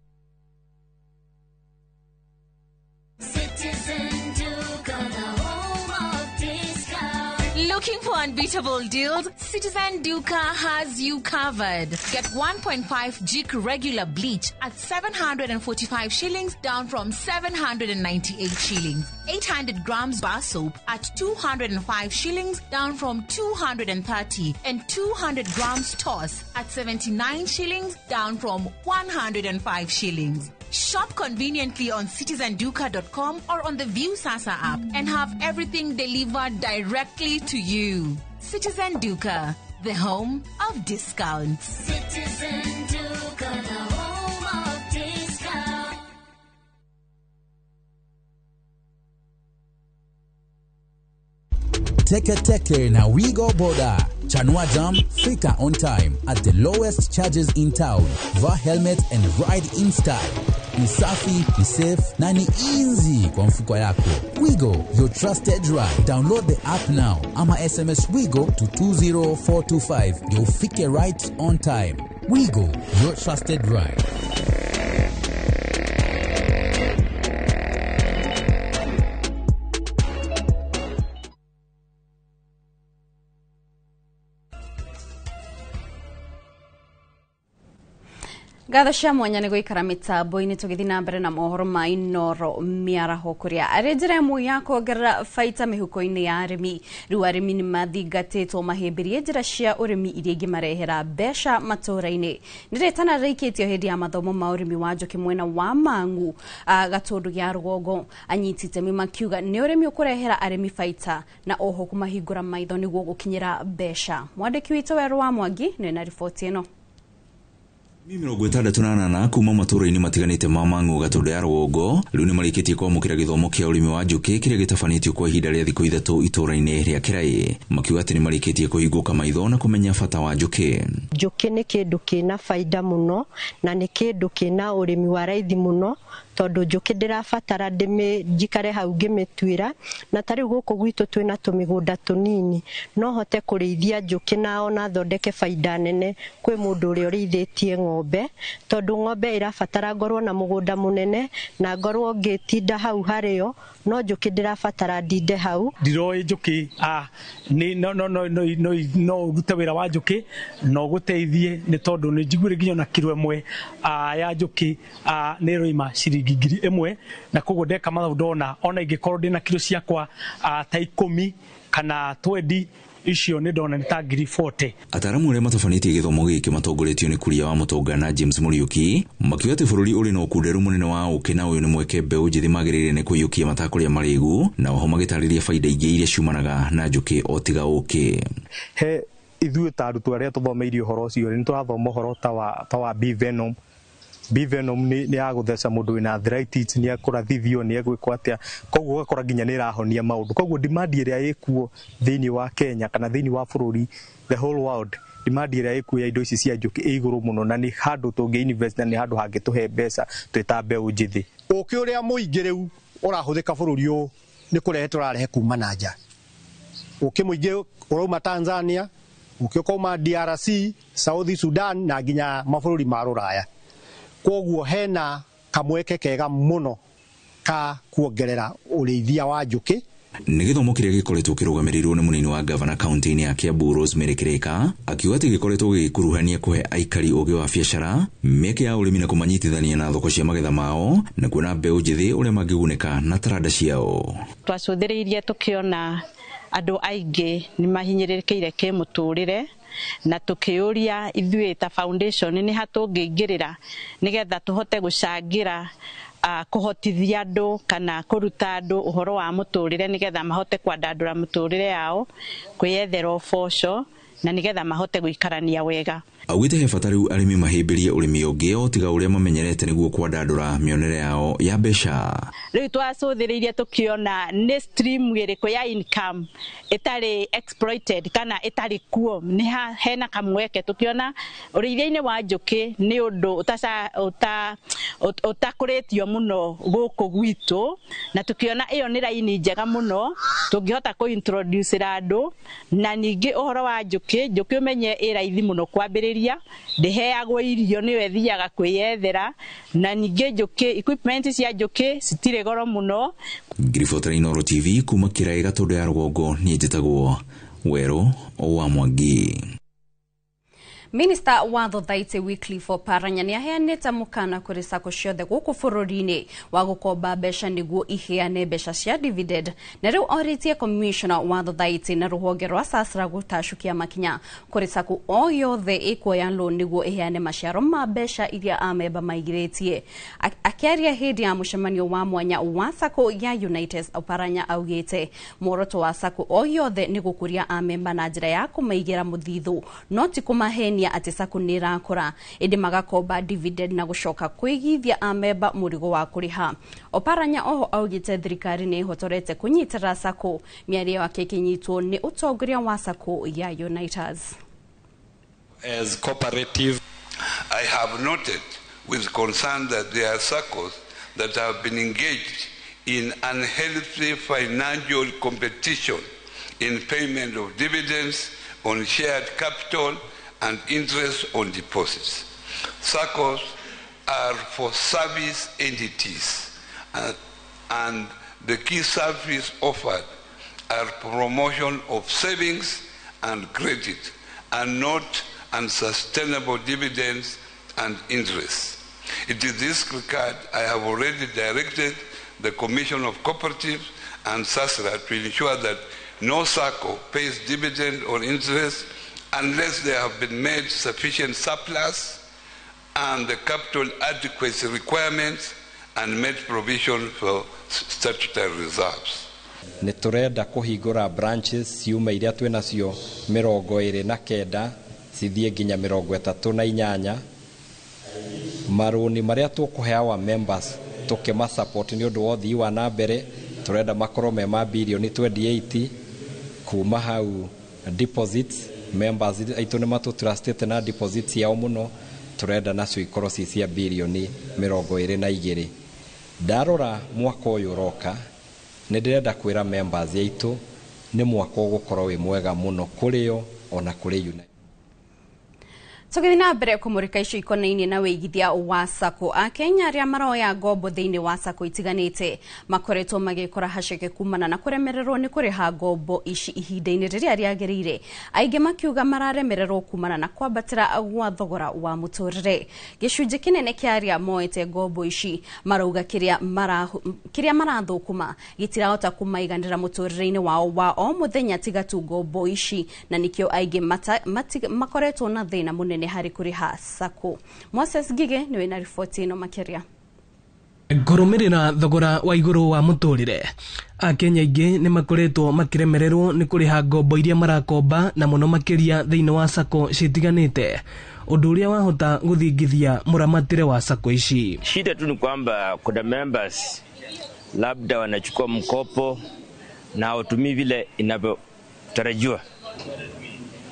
Citizen Duka, the home of discount. Looking for unbeatable deals? Citizen Duka has you covered. Get 1.5 jik regular bleach at 745 shillings down from 798 shillings. 800 grams bar soap at 205 shillings down from 230. And 200 grams toss at 79 shillings down from 105 shillings. Shop conveniently on citizenduka.com or on the View Sasa app and have everything delivered directly to you. Citizen Duka, the home of discounts. Citizen Duka, the home of discount. Teke na Wigo Boda. Chanua Jam, Fika on time at the lowest charges in town. Va helmet and ride in style. Ni safi, ni safe, na ni easy kwa mfuko yako. Wigo, your trusted ride. Download the app now. Ama SMS Wigo to 20425. You'll fike right on time. Wigo, your trusted ride. Gatho cia mwanya nĩ gũikara mitambo-inĩ tũgĩthiĩ na mbere na mohoro ma Inoro mĩaraho kũrĩa arĩ njĩra ĩmwe ya kuongerera baita mĩhuko-inĩ ya arĩmi. Rĩu arĩmi nĩ mathingatĩtwo mahĩmbĩrie njĩra cia ũrĩmi iria ingĩmarehera mbeca matũũra-inĩ. Nĩ rĩtana rĩikĩtio hĩndĩ ya mathomo ma ũrĩmi wa njũkĩ mwena wa Mang'u Gatũndũ gĩa Rũgongo. Anyiti itemi makiuga nĩ ũrĩmi ũkũrehera arĩmi baita na oho kũmahingũra maitho nĩguo gũkinyĩra mbeca. Mwandĩki witũ Werũ wa Mwangi nĩ na riboti ĩno. Mĩrongo 68 kuma matũũra-inĩ matiganĩte ma Mang'u Gatũndũ ya Rũgongo rĩu nĩ marĩkĩtie kwamũkĩra gĩthomo kĩa ũrĩmi wa njũkĩ kĩrĩa gĩtabanĩtio kwa ihinda rĩa thikũ 3 itũũra-inĩ rĩa Kĩraĩ. Makiuga atĩ nĩ marĩkĩtie kũhingũka maitho na kũmenya bata wa njũkĩ. Njũkĩ nĩ kĩndũ kĩna faida mũno na nĩ kĩndũ kĩna ũrĩmi wa raithi mũno tondũ njũkĩ ndĩrabatara njikare hau ngĩmĩtuĩra na tarĩu gũkũ gwitũ twĩna tũmĩgũnda tũnini no hote kũrĩithia njũkĩ na ona thondeke faida nene kwĩ mũndũ ũrĩa ũrĩithĩtie ng'ombe tondũ ng'ombe ĩrabatara ngorwo na mũgũnda mũnene na ngorwo ngĩtinda hau harĩo no njũkĩ ndĩrabatara ndinde hau. Ndiroĩ njũkĩ no ũrute wĩra wa njũkĩ no gũteithie nĩ tondũ nĩ njiguire nginya na kilo ĩmwe ya njũkĩ nĩ roima ciringi 1,000 na koguo ndeka mathabu ndona ona ingĩkorwo ndĩna kilo ciakwa ta 10 kana 20 icio nĩ ndona nĩ ta 40. Ataramu arĩa matabanĩtie gĩthomo gĩkĩ matongoretio nĩ Kuria wa Mũtonga na James Mũriũki makiuga atĩ bũrũri ũrĩ na ũkunderu mũnene wa ũkĩ na ũyũ nĩ mweke mbeũ njĩthĩ magĩrĩire nĩ kũiyũkia matakũrĩa marĩgu na oho magĩtarĩria faida ingĩ iria ciumanaga na njũkĩ o tiga ũkĩ. He ithuĩ ta arutwo arĩa tũthomeirie ũhoro ũcio nĩ tũrathoma ũhoro ta wa bee venom. Bee venom nĩ ya gũtheca mũndũ wĩna arthritis, nĩ akũrathithio, nĩ egwĩkwo atĩa, koguo ũgakora nginya nĩ ĩrahonia maũndũ. Koguo demand ĩrĩa ĩkuo thĩinĩ wa Kenya kana thĩinĩ wa bũrũri, the whole world, demand ĩrĩa ĩkuo ya indo ici cia njũkĩ ĩ igũrũ mũno na nĩ handũ tũngĩ invest na nĩ handũ hangĩtũhe mbeca twĩta mbeũ njĩthĩ. Ũkĩ ũrĩa mũingĩ rĩu ũrahũthĩka bũrũri ũyũ nĩ kũrehe tũrarehe kuma na nja. Ũkĩ mũingĩ ũrauma Tanzania, ũkĩ ũkauma DRC, South Sudan na nginya mabũrũri ma Rũraya. Koguo hena kamweke kega muno ka kuongerera ũrĩithia wa njũkĩ. Nĩ gĩthomo kĩrĩa gĩkoretwo kĩrũgamĩrĩirwo nĩ mũnini wa gavana kaunti-inĩ ya Kiambu Rosemary Kĩrĩka akiuga atĩ gĩkoretwo gĩgĩkuruhania kũhe aikari ũgĩ wa biacara, mĩeke ya ũrĩmi na kũmanyitithania na thoko cia magetha mao na kuona mbeũ njĩthĩ ũrĩa mangĩgunĩka na taranda ciao. Twacũthĩrĩirie tũkĩona andũ aingĩ nĩ mahinyĩrĩrĩkĩire kĩmũtũrĩre na tukĩũria ithuĩ ta foundation nĩ hatũngĩingĩrĩra nigetha tũhote gũcangĩra kũhotithia andũ kana kũruta andũ ũhoro wa mũtũrĩre nigetha mahote kwandandũra mũtũrĩre yao, kwĩyethera ũboco na nigetha mahote gũikarania wega. Augĩte he bata rĩu arĩmi mahĩmbĩrie ũrĩmi ũngĩ o tiga ũrĩa mamenyerete nĩguo kwandandũra mĩonere yao ya mbeca. Rĩu twacũthĩrĩirie tũkĩona nĩ stream ĩrĩkũ ya income ĩtarĩ exploited kana ĩtarĩ kuo, nĩ hena kamweke. Tũkĩona ũrĩithia-inĩ wa njũkĩ nĩ ũndũ ũtakũrĩtio mũno gũkũ gwitũ, na tũkĩona ĩyo nĩ raini njega mũno tũngĩhota kũ-introduce andũ, na ningĩ ũhoro wa njũkĩ ũmenye ĩ raithi mũno kwambĩrĩria, ndĩheagwo irio nĩyo ĩthiaga kwĩyethera, na ningĩ njũkĩ equipment cia njũkĩ citirĩ goro mũno. Ngiribotera Inooro TV kuma Kĩraĩ Gatũndũ ya Rũgongo, niĩ njĩtagwo Werũ wa Mwangi. Minister wa Thothaitĩ Wycliffe Oparanya nĩ aheanĩte mũkana kũrĩ sacco ciothe gũkũ bũrũri-inĩ wa gũkomba mbeca nĩguo iheane mbeca cia dividend, na rĩu orĩtie commissioner wa Thothaitĩ na rũhonge rwa SASRA gũtacukia makinya kũrĩ sacco o yothe ĩkuoya loan nĩguo iheane maciaro ma mbeca iria amemba maigĩrĩtie. Akĩaria hĩndĩ ya mũcemanio wa mwanya wa sacco ya United, Oparanya augĩte muoroto wa sacco o yothe nĩ gũkũria amemba na njĩra ya kũmaigĩra mũthithũ, no ti kũmahenia ati sacco nĩ rakũra ĩndĩ magakomba dividend na gũcoka kwĩgithia amemba mũrigo wa kũrĩha. Oparanya oho augĩte thirikari nĩ ĩhotorete kũnyitĩra sacco, mĩario yake ĩkĩnyitwo nĩ ũtongoria wa sacco ya Unitas. As cooperative, I have noted with concern that there are SACCOs that have been engaged in unhealthy financial competition in payment of dividends on shared capital and interest on deposits. SACCOs are for service entities, and the key service offered are promotion of savings and credit, and not unsustainable dividends and interest. In this regard, I have already directed the Commission of Cooperatives and SASRA to ensure that no SACCO pays dividend or interest unless there have been made sufficient surplus and the capital adequacy requirements and made provision for statutory reserves. Nĩtũrenda kũhingũra branches ciuma iria twĩnacio 29 cithiĩ nginya 38. Marũni marĩa tũkũheawa members tũkĩma support nĩ ũndũ wa ũthii wa na mbere, tũrenda makorwo me ma bilioni 28 kuma hau deposits. Members aitũ nĩ matũtrustĩte na deposits yao mũno, tũrenda nacio ikorwo cia bilioni 22. Ndarora mwaka ũyũ ũroka, nĩ ndĩrenda kwĩra members aitũ nĩ mwaka ũgũkorwo wĩ mwega mũno kũrĩ o ona kũrĩ United. Tugithina mbere kumurika icio ikonaini na wĩigithia wa SACCO a Kenya arĩa maroya ngombo thĩinĩ wa SACCO itiganĩte makoretwo magĩkora haceke kumana na kũremererwo nĩ kũrĩha ngombo ici ihinda-inĩ rĩrĩa rĩagĩrĩire. Aingĩ makiuga mararemererwo kumana na kwambatĩra gwa thogora wa mũtũrĩre. Gĩcunjĩ kĩnene kĩa arĩa moete ngombo ici marauga kĩrĩa marathũkũma gĩtirahota kũmaiganĩra mũtũrĩre-inĩ wao wa o mũthenya tiga tu ngombo ici, na nĩkĩo aingĩ makoretwo na thĩna mũnene hari kuriha SACCO. Moses Gige niwe na riboti ino makiria. Kũrũmĩrĩra thogora wa igũrũ wa mũtũrĩre, Akenya aingĩ nĩ makoretwo makiremererwo nĩ kũrĩha ngombo iria marakomba na mũno makĩria thĩinĩ wa SACCO citiganĩte, ũndũ ũrĩa wahota gũthingithia mũramatĩre wa SACCO ici. Shida tu ni kwamba kuna members labda wanachukua mkopo na hawatumii vile inavyotarajiwa,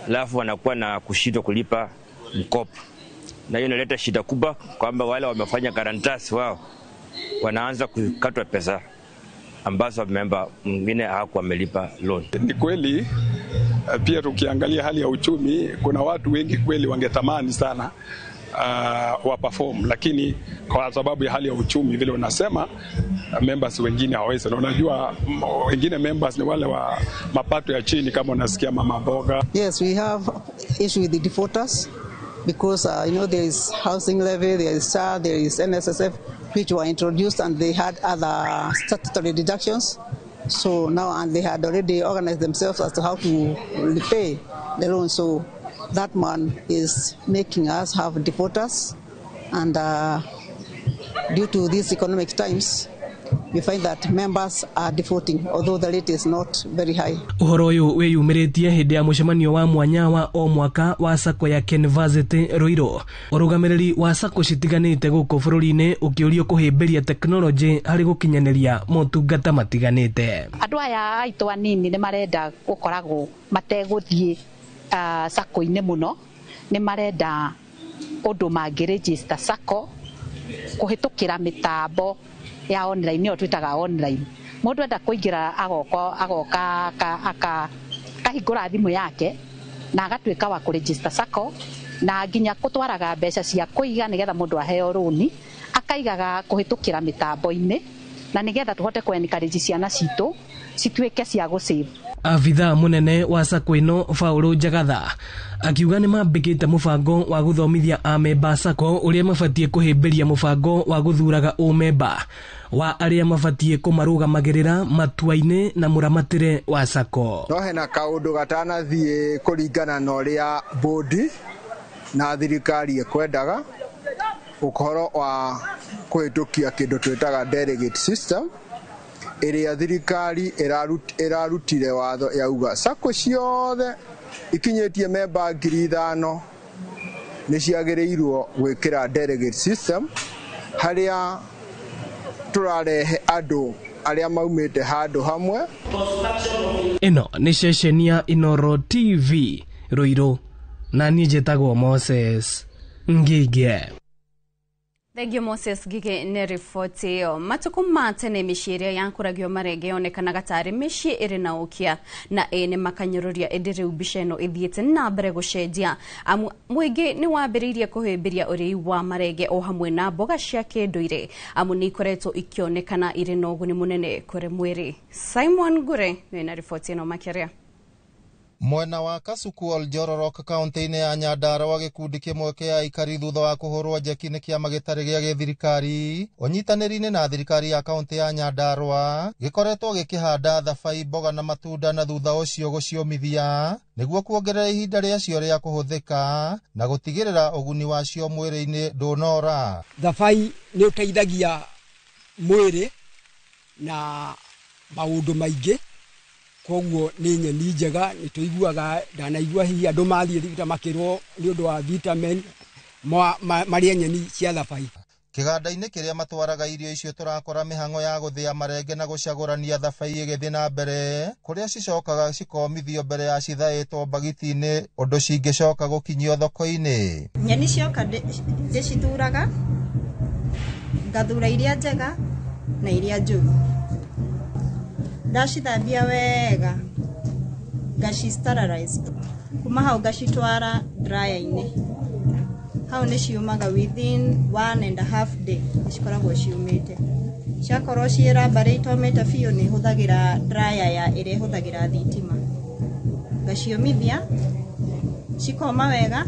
alafu wanakuwa na kushindwa kulipa mkopo, na hiyo inaleta shida kubwa kwamba wale wamefanya guarantors wao wanaanza kukatwa pesa ambazo member mwingine hakuwa amelipa loan. Ni kweli pia tukiangalia hali ya uchumi, kuna watu wengi kweli wangetamani sana wa perform, lakini kwa sababu ya hali ya uchumi vile unasema, members wengine hawawezi. Na unajua wengine members ni wale wa mapato ya chini, kama unasikia mama mboga. Yes, we have issue with the defaulters because you know there is housing levy, there is SAR, there is NSSF which were introduced and they had other statutory deductions. So now, and they had already organized themselves as to how to repay the loan. So that one is making us have defaulters, and due to these economic times, we find that members are defaulting, although the rate is not very high. Ũhoro ũyũ wĩyumĩrĩtie hĩndĩ ya mũcemanio wa mwanya wa o mwaka wa SACCO ya Kenvasity Ruiru. Ũrũgamĩrĩri wa SACCO citiganĩte gũkũ bũrũri-inĩ ũkĩũrio kũhĩmbĩria tekinoronjĩ harĩ gũkinyanĩria motungata matiganĩte. Andũ aya aitũ anini nĩ marenda gũkoragwo mategũthiĩ SACCO-inĩ mũno, nĩ marenda ũndũ mangĩregister SACCO kũhĩtũkĩra mĩtambo ya online, yo twitaga online. Mũndũ enda kũingĩra agoka akahingũra thimũ yake na agatuĩka wa kũregister SACCO, na nginya kũtwaraga mbeca cia kũiga nĩgetha mũndũ aheo rũni akaigaga kũhĩtũkĩra mĩtambo-inĩ, na nĩgetha tũhote kũ-encourage ciana citũ cituĩke cia gũ-save. Afitha munene wa SACCO ino Paul Jagatha akiuga nĩ mambĩkĩte mũbango wa gũthomithia amemba SACCO ũrĩa mabatie kũhĩmbĩria mũbango wa gũthuraga ũmemba wa arĩa mabatie kũmarũgamagĩrĩra matua-inĩ na mũramatĩre wa SACCO. No hena kaũndũ gatanathiĩ kũringana na ũrĩa bodi na thirikari ĩkwendaga, ũhoro wa kũhĩtũkia kĩndũ twĩtaga delegate system, ĩrĩa thirikari ĩrarutire watho yauga SACCO ciothe ikinyĩtie memba 5,000 nĩ ciagĩrĩirwo gwĩkĩra delegate system, harĩa tũrarehe andũ arĩa maumĩte handũ hamwe. Ĩno nĩ ceceni ya Inoro TV Ruiru, na niĩ njĩtagwo Moses Ngige. Thank you Moses Gige nĩ riboti ĩyo. Matukũ ma tene mĩciĩ ĩrĩa yakũragio marenge yonekanaga tarĩ mĩciĩ ĩrĩ na ũkia, na ene makanyũrũria ĩndĩ rĩu mbica ĩno ĩthiĩte na mbere gũcenjia. Mũingĩ nĩ wambĩrĩirie kũhĩmbĩria ũrĩi wa marenge o hamwe na mboga cia kĩndũire, amu nĩ ikoretwo ikĩonekana irĩ na ũguni mũnene kũrĩ mwĩrĩ. Simon Gure wĩna riboti ĩno makĩria. Mwena wa Kasuku Jororok kaunti-inĩ ya Nyandarua gĩkundi kĩmwe kĩa aikari thutha wa kũhũrwo njeki nĩ kĩama gĩtarĩ gĩa gĩthirikari ũnyitanĩri-inĩ na thirikari ya kaunti ya Nyandarua gĩkoretwo gĩkĩhanda thabai, mboga na matunda na thutha ũcio gũciomithia nĩguo kuongerera ihinda rĩacio rĩa kũhũthĩka na gũtigĩrĩra ũguni wacio mwĩrĩ-inĩ ndũnora. Thabai nĩ ũteithagia mwĩrĩ na maũndũ maingĩ, koguo nĩ nyeni njega. Nĩ tũiguaga, ndanaigua hihi andũ mathiĩ thibita makĩrwo nĩ ũndũ wa vitamin marĩa nyeni cia thabai. Kĩganda-inĩ kĩrĩa matwaraga irio icio tũrakora mĩhang'o ya gũthĩa marenge na gũcagũrania thabai ĩgĩthiĩ na mbere, kũrĩa cicokaga cikomithio mbere ya cithaĩtwo bagiti-inĩ ũndũ cingĩcoka gũkinyio thoko-inĩ. Nyeni cioka ndĩcithuraga, ngathura iria njega na iria njũru. Ndacithambia wega, ngaci sterilize. Kuma hau ngacitwara dryer-inĩ. hau nĩ ciumaga within 1.5 day cikoragwo ciumĩte. Ciakorwo ciĩrambare itomĩte biũ nĩ hũthagĩra dryer ya ĩrĩa hũthagĩra thitima, ngaciũmithia cikoma wega,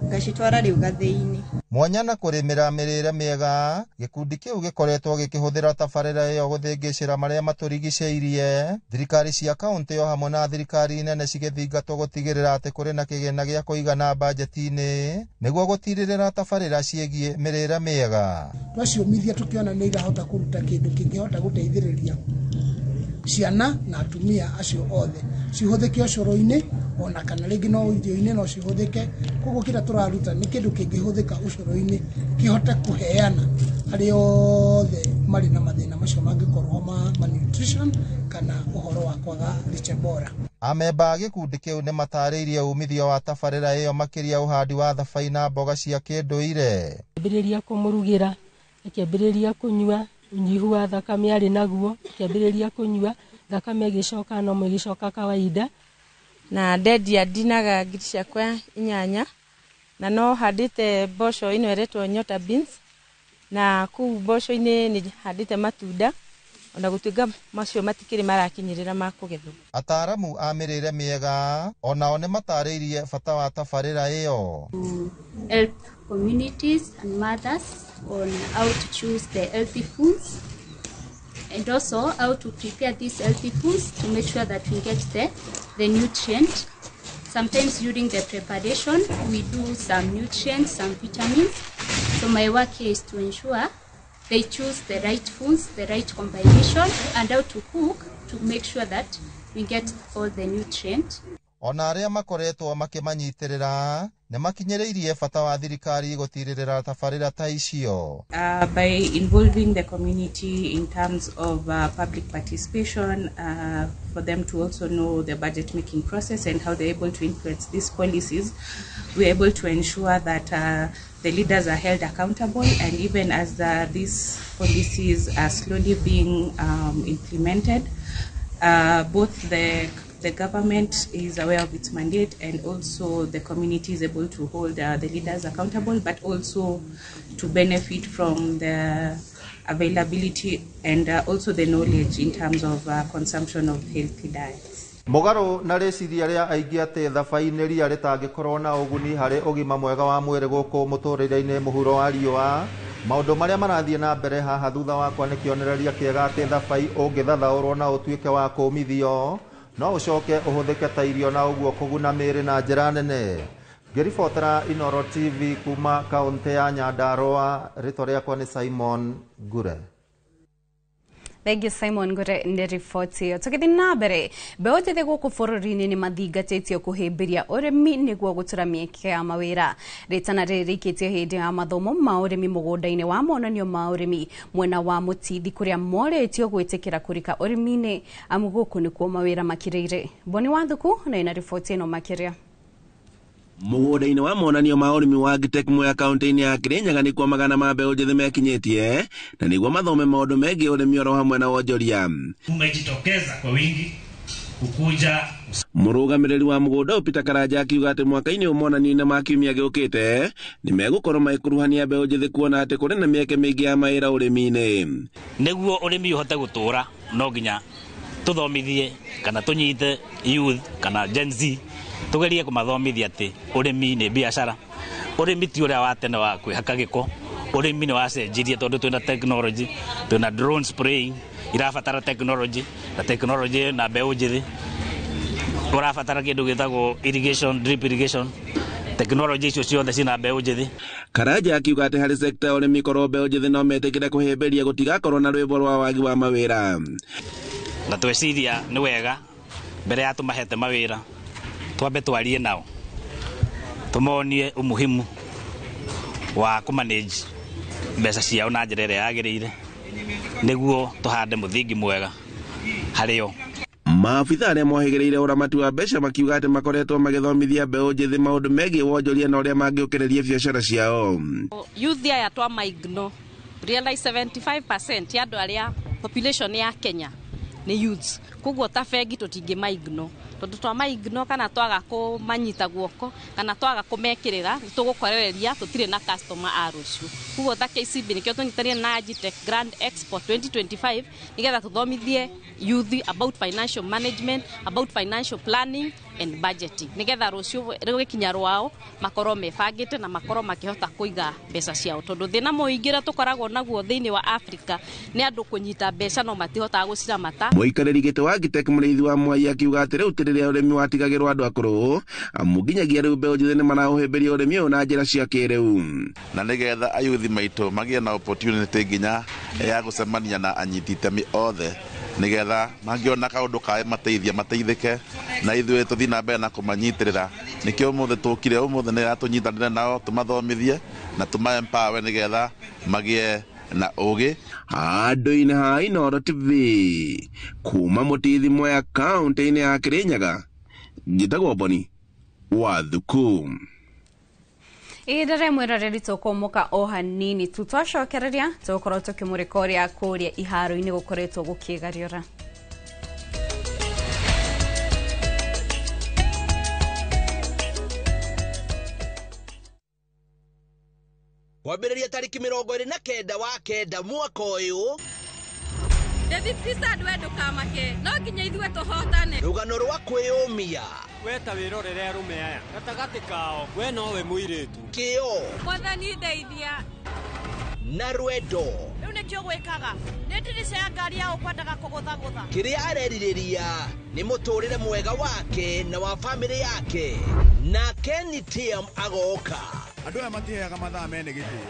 ngacitwara rĩu gathĩ-inĩ. Mwanya na kũrĩmĩra mĩrĩre mĩega, gĩkundi kĩu gĩkoretwo gĩkĩhũthĩra tabarĩra ĩyo gũthĩngĩcĩra marĩa matũrigicĩirie. Thirikari cia kaunti o hamwe na thirikari nene cigĩthingatwo gũtigĩrĩra atĩ kũrĩ na kĩgĩna gĩa kũigana bajeti-inĩ nĩguo gũtirĩrĩra tabarĩra ciĩgiĩ mĩrĩre mĩega. Twaciũmithia tũkĩona nĩ irahota kũruta kĩndũ kĩngĩhota gũteithĩrĩria ciana na atumia acio othe, cihũthĩke ũcũrũ-inĩ ona kana rĩngĩ no irio-inĩ no cihũthĩke. Koguo kĩrĩa tũraruta nĩ kĩndũ kĩngĩhũthĩka ũcũrũ-inĩ kĩhote kũheana arĩa othe marĩ na mathĩna macio mangĩkorwo ma nutrition kana ũhoro wa kwaga lishe bora. Amemba a gĩkundi kĩu nĩ matarĩirie umithio wa tabarĩra ĩyo makĩria ũhandi wa thabai na mboga cia kĩndũire. Kĩambĩrĩria kũmũrugĩra, kĩambĩrĩria kũnyua, unyihu wa thakame arĩ naguo, kĩambĩrĩria kũnyua, thakame ĩgĩcoka no ĩgĩcoka kawaida. Na ndendia ndinaga ngiri ciakwa 8 na no handĩte mboco ĩno ĩretwo nyota beans, na kũu mboco-inĩ nĩ handĩte matunda ona gũtuĩka macio matikĩrĩ marakinyĩrĩra ma kũgethwo. Ataaramu a mĩrĩre mĩega onao nĩ matarĩirie bata wa tabarĩra ĩyo. Help communities and mothers on how to choose the healthy foods and also how to prepare these healthy foods to make sure that we get the nutrient. Sometimes during the preparation we do some nutrients, some vitamins. So my work here is to ensure they choose the right foods, the right combination, and how to cook to make sure that we get all the nutrients. Ona arĩa makoretwo makĩmanyitĩrĩra nĩ makinyĩrĩirie bata wa thirikari gũtirĩrĩra tabarĩra ta icio. By involving the community in terms of public participation, for them to also know the budget making process and how they're able to influence these policies, we're able to ensure that the leaders are held accountable, and even as these policies are slowly being implemented, both the government is aware of its mandate and also the community is able to hold the leaders accountable, but also to benefit from the availability and also the knowledge in terms of consumption of healthy diets. Mũgarũ na rĩciria rĩa aingĩ atĩ thabai nĩ ria rĩtangĩkorwo na ũguni harĩ ũgima mwega wa mwĩrĩ gũkũ mũtũrĩre-inĩ mũhuro wa riũa, maũndũ marĩa marathiĩ na mbere haha thutha wakwa nĩ kĩonereria kĩega atĩ thabai ũngĩthathaũrwo na ũtuĩke wa kũmithio no ũcoke ũhũthĩke ta irio na ũguo kũguna mĩĩrĩ na njĩra nene. Ngĩribotera Inooro TV kuma kaunti ya Nyandarua, rĩtwa rĩakwa nĩ Simon Ngure. Thank you Simon Ngure nĩ riboti ĩyo. Tũgĩthiĩ na mbere, mbeũ njĩthĩ gũkũ bũrũri-inĩ nĩ mathingatĩtio kũhĩmbĩria ũrĩmi nĩguo gũtura mĩeke ya mawĩra. Rĩtana rĩrĩ rĩikĩtio hĩndĩ ya mathomo ma ũrĩmi mũgũnda-inĩ wa monanio ma ũrĩmi mwena wa Mũtithi kũrĩa morĩtio gwĩtĩkĩra kũrika ũrĩmi-inĩ amu gũkũ nĩkuo mawĩra makĩrĩire. Boni Wathuku na ina riboti ĩno makĩria. Mũgũnda-inĩ wa monanio ma ũrĩmi wa Agitech Mwea kaunti-inĩ ya Kirinyaga nĩkuo magana ma mbeũ njĩthĩ mekinyĩtie na nĩguo mathome maũndũ megiĩ ũrĩmi oro hamwe na wonjoria. Umejitokeza kwa wingi kukuja. Mũrũgamĩrĩri wa mũgũnda Peter Karanja akiuga atĩ mwaka-inĩ monanio-inĩ ma kiumia gĩũkĩte nĩ megũkorwo magĩkuruhania mbeũ njĩthĩ kuona atĩ kũrĩ na mĩeke mĩingĩ ya mawĩra ũrĩmi-inĩ. Nĩguo ũrĩmi ũhote gũtũũra no nginya tũthomithie kana tũnyite youth kana Gen Z tugerie kumathomithia ati urimi ni biashara. Urimi ti uria wa tene wa kwihaka giko. Urimi ni wacenjirie tondu twina technology, twina drone spraying, irabatara technology na technology na mbeu njithi. Urabatara kindu gitagwo irrigation, drip irrigation. Technology icio ciothe cina mbeu njithi. Karanja akiuga ati hari sector urimi korwo mbeu njithi no metikire kuhimbiria gutigakorwo na rwimbo rwa wagi wa mawira. Na tweciria ni wega mbere ya tumahete mawira twambe twarie nao tumonie umuhimu wa kumanage mbeca ciao na njĩra ĩrĩa yagĩrĩire nĩguo tuhande mũthingi mwega harĩo. Maabitha arĩa mohĩgĩrĩire ũramati wa mbeca makiuga atĩ makoretwo magĩthomithia mbeũ njĩthĩ maũndũ megiĩ wonjoria na ũrĩa mangĩũkĩrĩria biacara ciao. Youth aya twa maigno realize 75% ya andũ arĩa population ya Kenya ni youths. Kuguo ta bengi tutingĩmaigno tondu twamaigno kana twaga kũmanyita guoko kana twaga kũmekĩrĩra tũgũkorereria tũtirĩ na customer a rũciũ. Kuguo ta KCB nĩkĩo tũnyitanĩire na Agitech Grand Expo 2025 nĩgetha tũthomithie youth about financial management, about financial planning and budgeting nĩgetha rũciũ rũgĩkinya rwao makorwo mebangĩte na makorwo makĩhota kũiga mbeca ciao tondu thĩna mũingĩ tũkoragwo naguo thĩinĩ wa Africa nĩ andũ kũnyita mbeca no matihotaga gũciramata. Mũikarĩri gĩtĩ wa Agitech mũrĩithi wa Mwai akiuga atĩ rĩu rĩrĩa ũrĩmi watigagĩrwo andũ akũrũ amu nginyagia rĩu mbeũ njĩthĩ nĩ marahũhĩmbĩria ũrĩmi ũyũ na njĩra cia kĩrĩu. Na nĩgetha ayuthi maitũ magĩe na opportunity nginya ya gũcemania na anyiti itemi othe nĩgetha mangĩona kaũndũ kae mateithĩke na ithuĩ tũthiĩ na mbere na kũmanyitĩrĩra. Nĩkĩo ũmũthĩ tũkire ũmũthĩ nĩgetha tũnyitanĩre nao tũmathomithie na tũmaempower nĩgetha magĩe na ũgĩ. Handũ-inĩ ha Inooro TV kuma Mũtithi Mwea kaunti-inĩ ya Kirinyaga njĩtagwo Boni wa Thuku. Idare mwiroreri tũkũmũka o hanini tũtwacokereria tũkorwo tũkĩmũrĩka ũrĩa kũrĩa iharo-inĩ gũkoretwo gũkĩgariũra. Kwambĩrĩria tarĩki 29 wa kenda mwaka ũyũ David Pisa ndwendo kamake no nginya ithuĩ tũhotane. Rũgano rwa kwĩyũmia weta wĩrorere arũme aya gatagatĩ kao we nowe mũirĩtu kĩo Mwathani ndeithia na rwendo rĩu nĩkĩo gwĩkaga nĩ ndirica ya ngari ya ũkwendaga kũgũthagũtha. Kĩrĩa arerirĩria nĩ mũtũrĩre mwega wake na wa bamĩrĩ yake na Kenny Tiam agoka. Andũ aya matiheaga mathaa mene gĩtĩo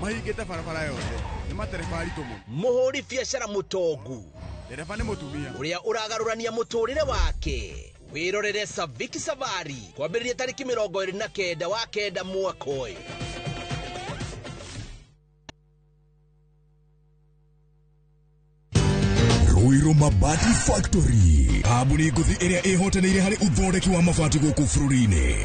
mahingĩte barabara yothe nĩ matereba aritũ mũno. Mũhũri biacara mũtongu ndereba nĩ mũtumia ũrĩa ũragarũrania mũtũrĩre wake. Wĩrorere Saviki Savari kwambĩrĩria tarĩki 29 wa kenda mwaka ũyũ. Ruiru Mabati Factory kambuni nguthi ĩrĩa ĩhotanĩire harĩ ũthondeki wa mabati gũkũ bũrũri-inĩ.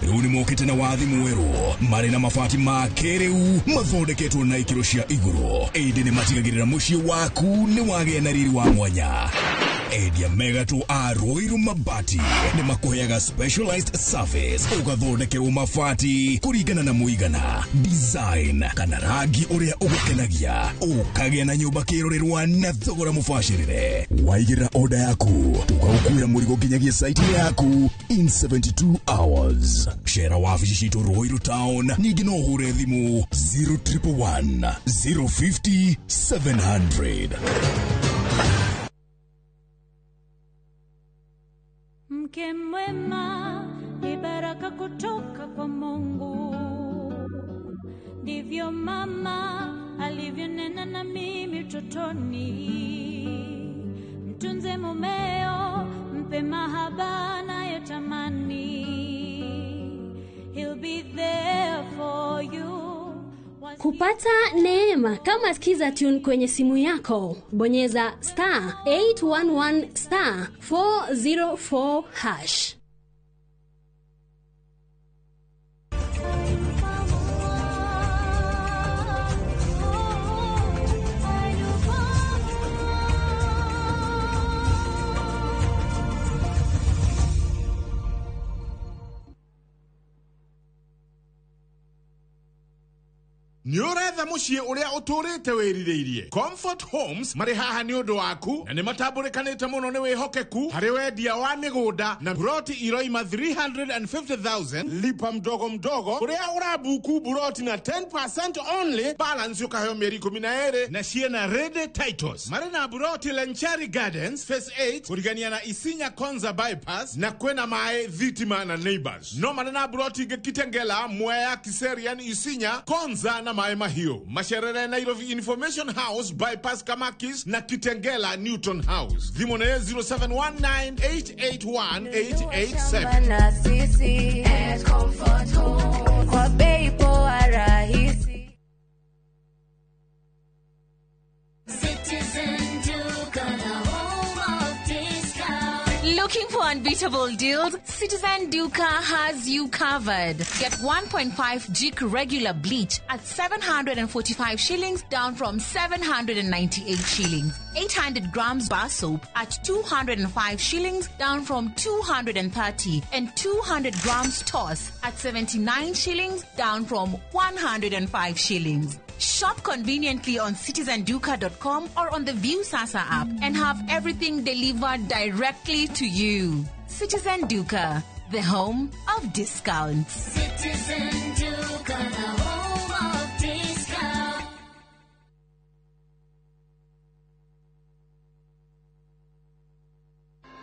Rĩu nĩ mokĩte na wathi mwerũ marĩ na mabati ma kĩrĩu mathondeketwo na ikĩro cia igũrũ. Ĩndĩ nĩ matigagĩrĩra mũciĩ waku nĩ wagĩa na riri wa mwanya. Endia megatũ a Ruiru Mabati nĩ makũheaga specialized service ũgathondekerwo mabati kũringana na mũigana, design kana rangi ũrĩa ũgũkenagia, ũkagĩa na nyũmba kĩrorerwa na thogora mũbacĩrĩre. Waigĩrĩra oda yaku ũgagũkuĩra mũrigo nginyagia site yaku in 72 hours. Cera wabici citũ Ruiru Town, ningĩ no ũhũre thimũ 0111 050 700. Mke mwema ni baraka kutoka kwa Mungu, ndivyo mama alivyonena na mimi utotoni. Mtunze mumeo, mpe mahaba anayotamani. He'll be there for you. Kupata neema kama sikiza tune kwenye simu yako, bonyeza *811 *404#. Nĩũretha mũciĩ ũrĩa ũtũrĩte wĩrirĩirie. Comfort Homes marĩ haha nĩ ũndũ waku na nĩ matambũrĩkanĩte mũno nĩ wĩhokeku harĩ wendia wa mĩgũnda na buroti iroima 350,000 lipa mdogo mdogo ũrĩa ũrabuku buroti na 10% only, balance ũkaheo mĩeri 12 na ciena ready titles. Marĩ na buroti Lenchari Gardens Phase 8 kũrigania na Isinya Konza bypass na kwena mae Thitima na Neighbors. No marĩ na buroti ingĩ Kitengela, Mwea, Kiserian, Isinya, Konza na mae Mahio. Masherere Nairobi Information House bypass Kamakis na Kitengela Newton House. Thimo na 0719881887. Looking for unbeatable deals, Citizen Duca has you covered. Get 1.5 jik regular bleach at 745 shillings down from 798 shillings. 800 grams bar soap at 205 shillings down from 230. And 200 grams toss at 79 shillings down from 105 shillings. Shop conveniently on citizenduca.com or on the View Sasa app and have everything delivered directly to you. Citizen Duca, the home of discounts. Citizen Duca, the home of discounts.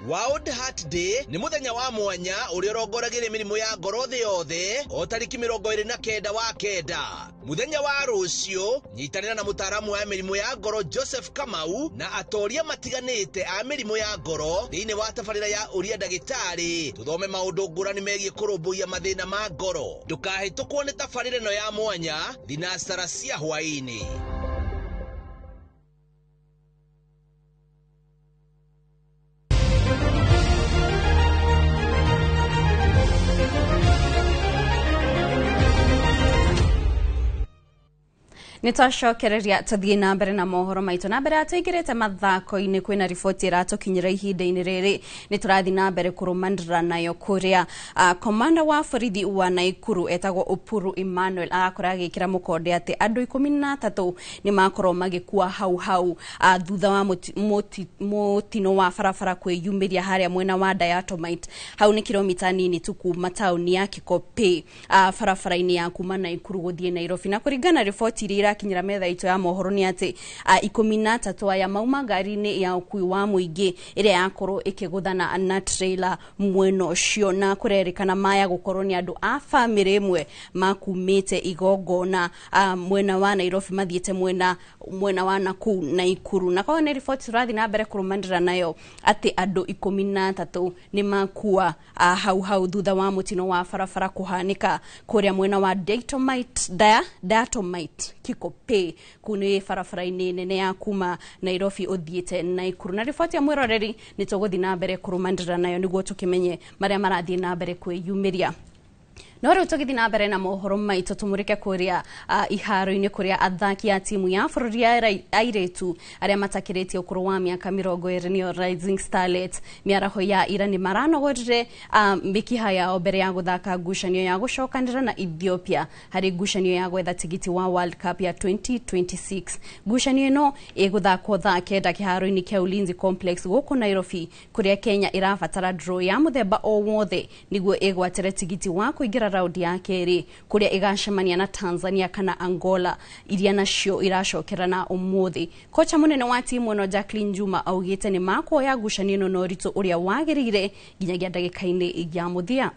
World Heart Day ni muthenya wa mwanya uria urongoragira mirimo ya ngoro thi yothe o tariki 29 wa kenda. Muthenya wa rucio nyitanira na mutaramu wa mirimo ya ngoro Joseph Kamau na atoria matiganite a mirimo ya ngoro thiini wa tabarira ya uria ndagitari tuthome maundu ngurani megie kurumbuia mathina ma ngoro. Ndukahitũkwo ni tabarira no ya mwanya thinasara cia hwaini. Nitwacokereria tuthie na mbere na mohoro maitu na mbere atuigirite mathako-ini kwina riboti iratukinyira ihinda-ini riri niturathi na mbere kurumanira nayo kuria komanda wa borithi wa Naikuru etagwo Upuru Emmanuel arakora agikira mukonde ati andu 13 ni makorwo magikua hau thutha wa mutino wa barabara kwiyumiria haria mwena wa Diatomite hau ni kilomita nini tu kuma tauni ya Kikope barabara-ini ya kuma Naikuru guthie Nairobi na kuringana riboti ira kinyira metha ito ya mohoro ni ati 13 aya mauma ngari-ini ya ukui wa muingi ire yakorwo ikiguthana na trailer mweno cio na kurerikana maya gukorwo ni andu a family imwe makumite igongona mwena wa Nairobi mathiete mwena wa Nakuru Naikuru na kwa ni report rathi na mbere kurumandira nayo ati andu 13 ni makua hau thutha wa mutino wa barabara kuhanika kuria mwena wa Diatomite Kikope kuni barabara-ini nene ya kuma Nairobi uthiete Naikuru na riboti ya mwiroreri nituguthi na mbere kurumandira nayo niguo tukimenye maria marathie na mbere kwiyumiria. No riu tugithi na mbere na mohoro maitu tumurike kuria iharo-ini kuria athaki ya timu ya bururi ya airetu aria matakiritie ukuru wa miaka 20 ni Rising Starlet miaraho ya ira ni maranogorire mikiha yao mbere ya guthaka ngucanio ya gucokanira na Ethiopia hari ngucanio ya gwetha tigiti wa World Cup ya 2026. Ngucanio ino iguthakwo thaa kenda kiharo-ini kia Ulinzi Complex guku Nairobi kuria Kenya irabatara draw ya muthemba o wothe niguo igwatire tigiti wa kuingira raundi ya keri kuria igacemania na Tanzania kana Angola iria nacio iracokerana umuthi. Kocha munene wa timu no Jacqueline Juma augite ni makuoya ngucanio no ritu uria wagirire nginyagia ndagika-ini ya muthia.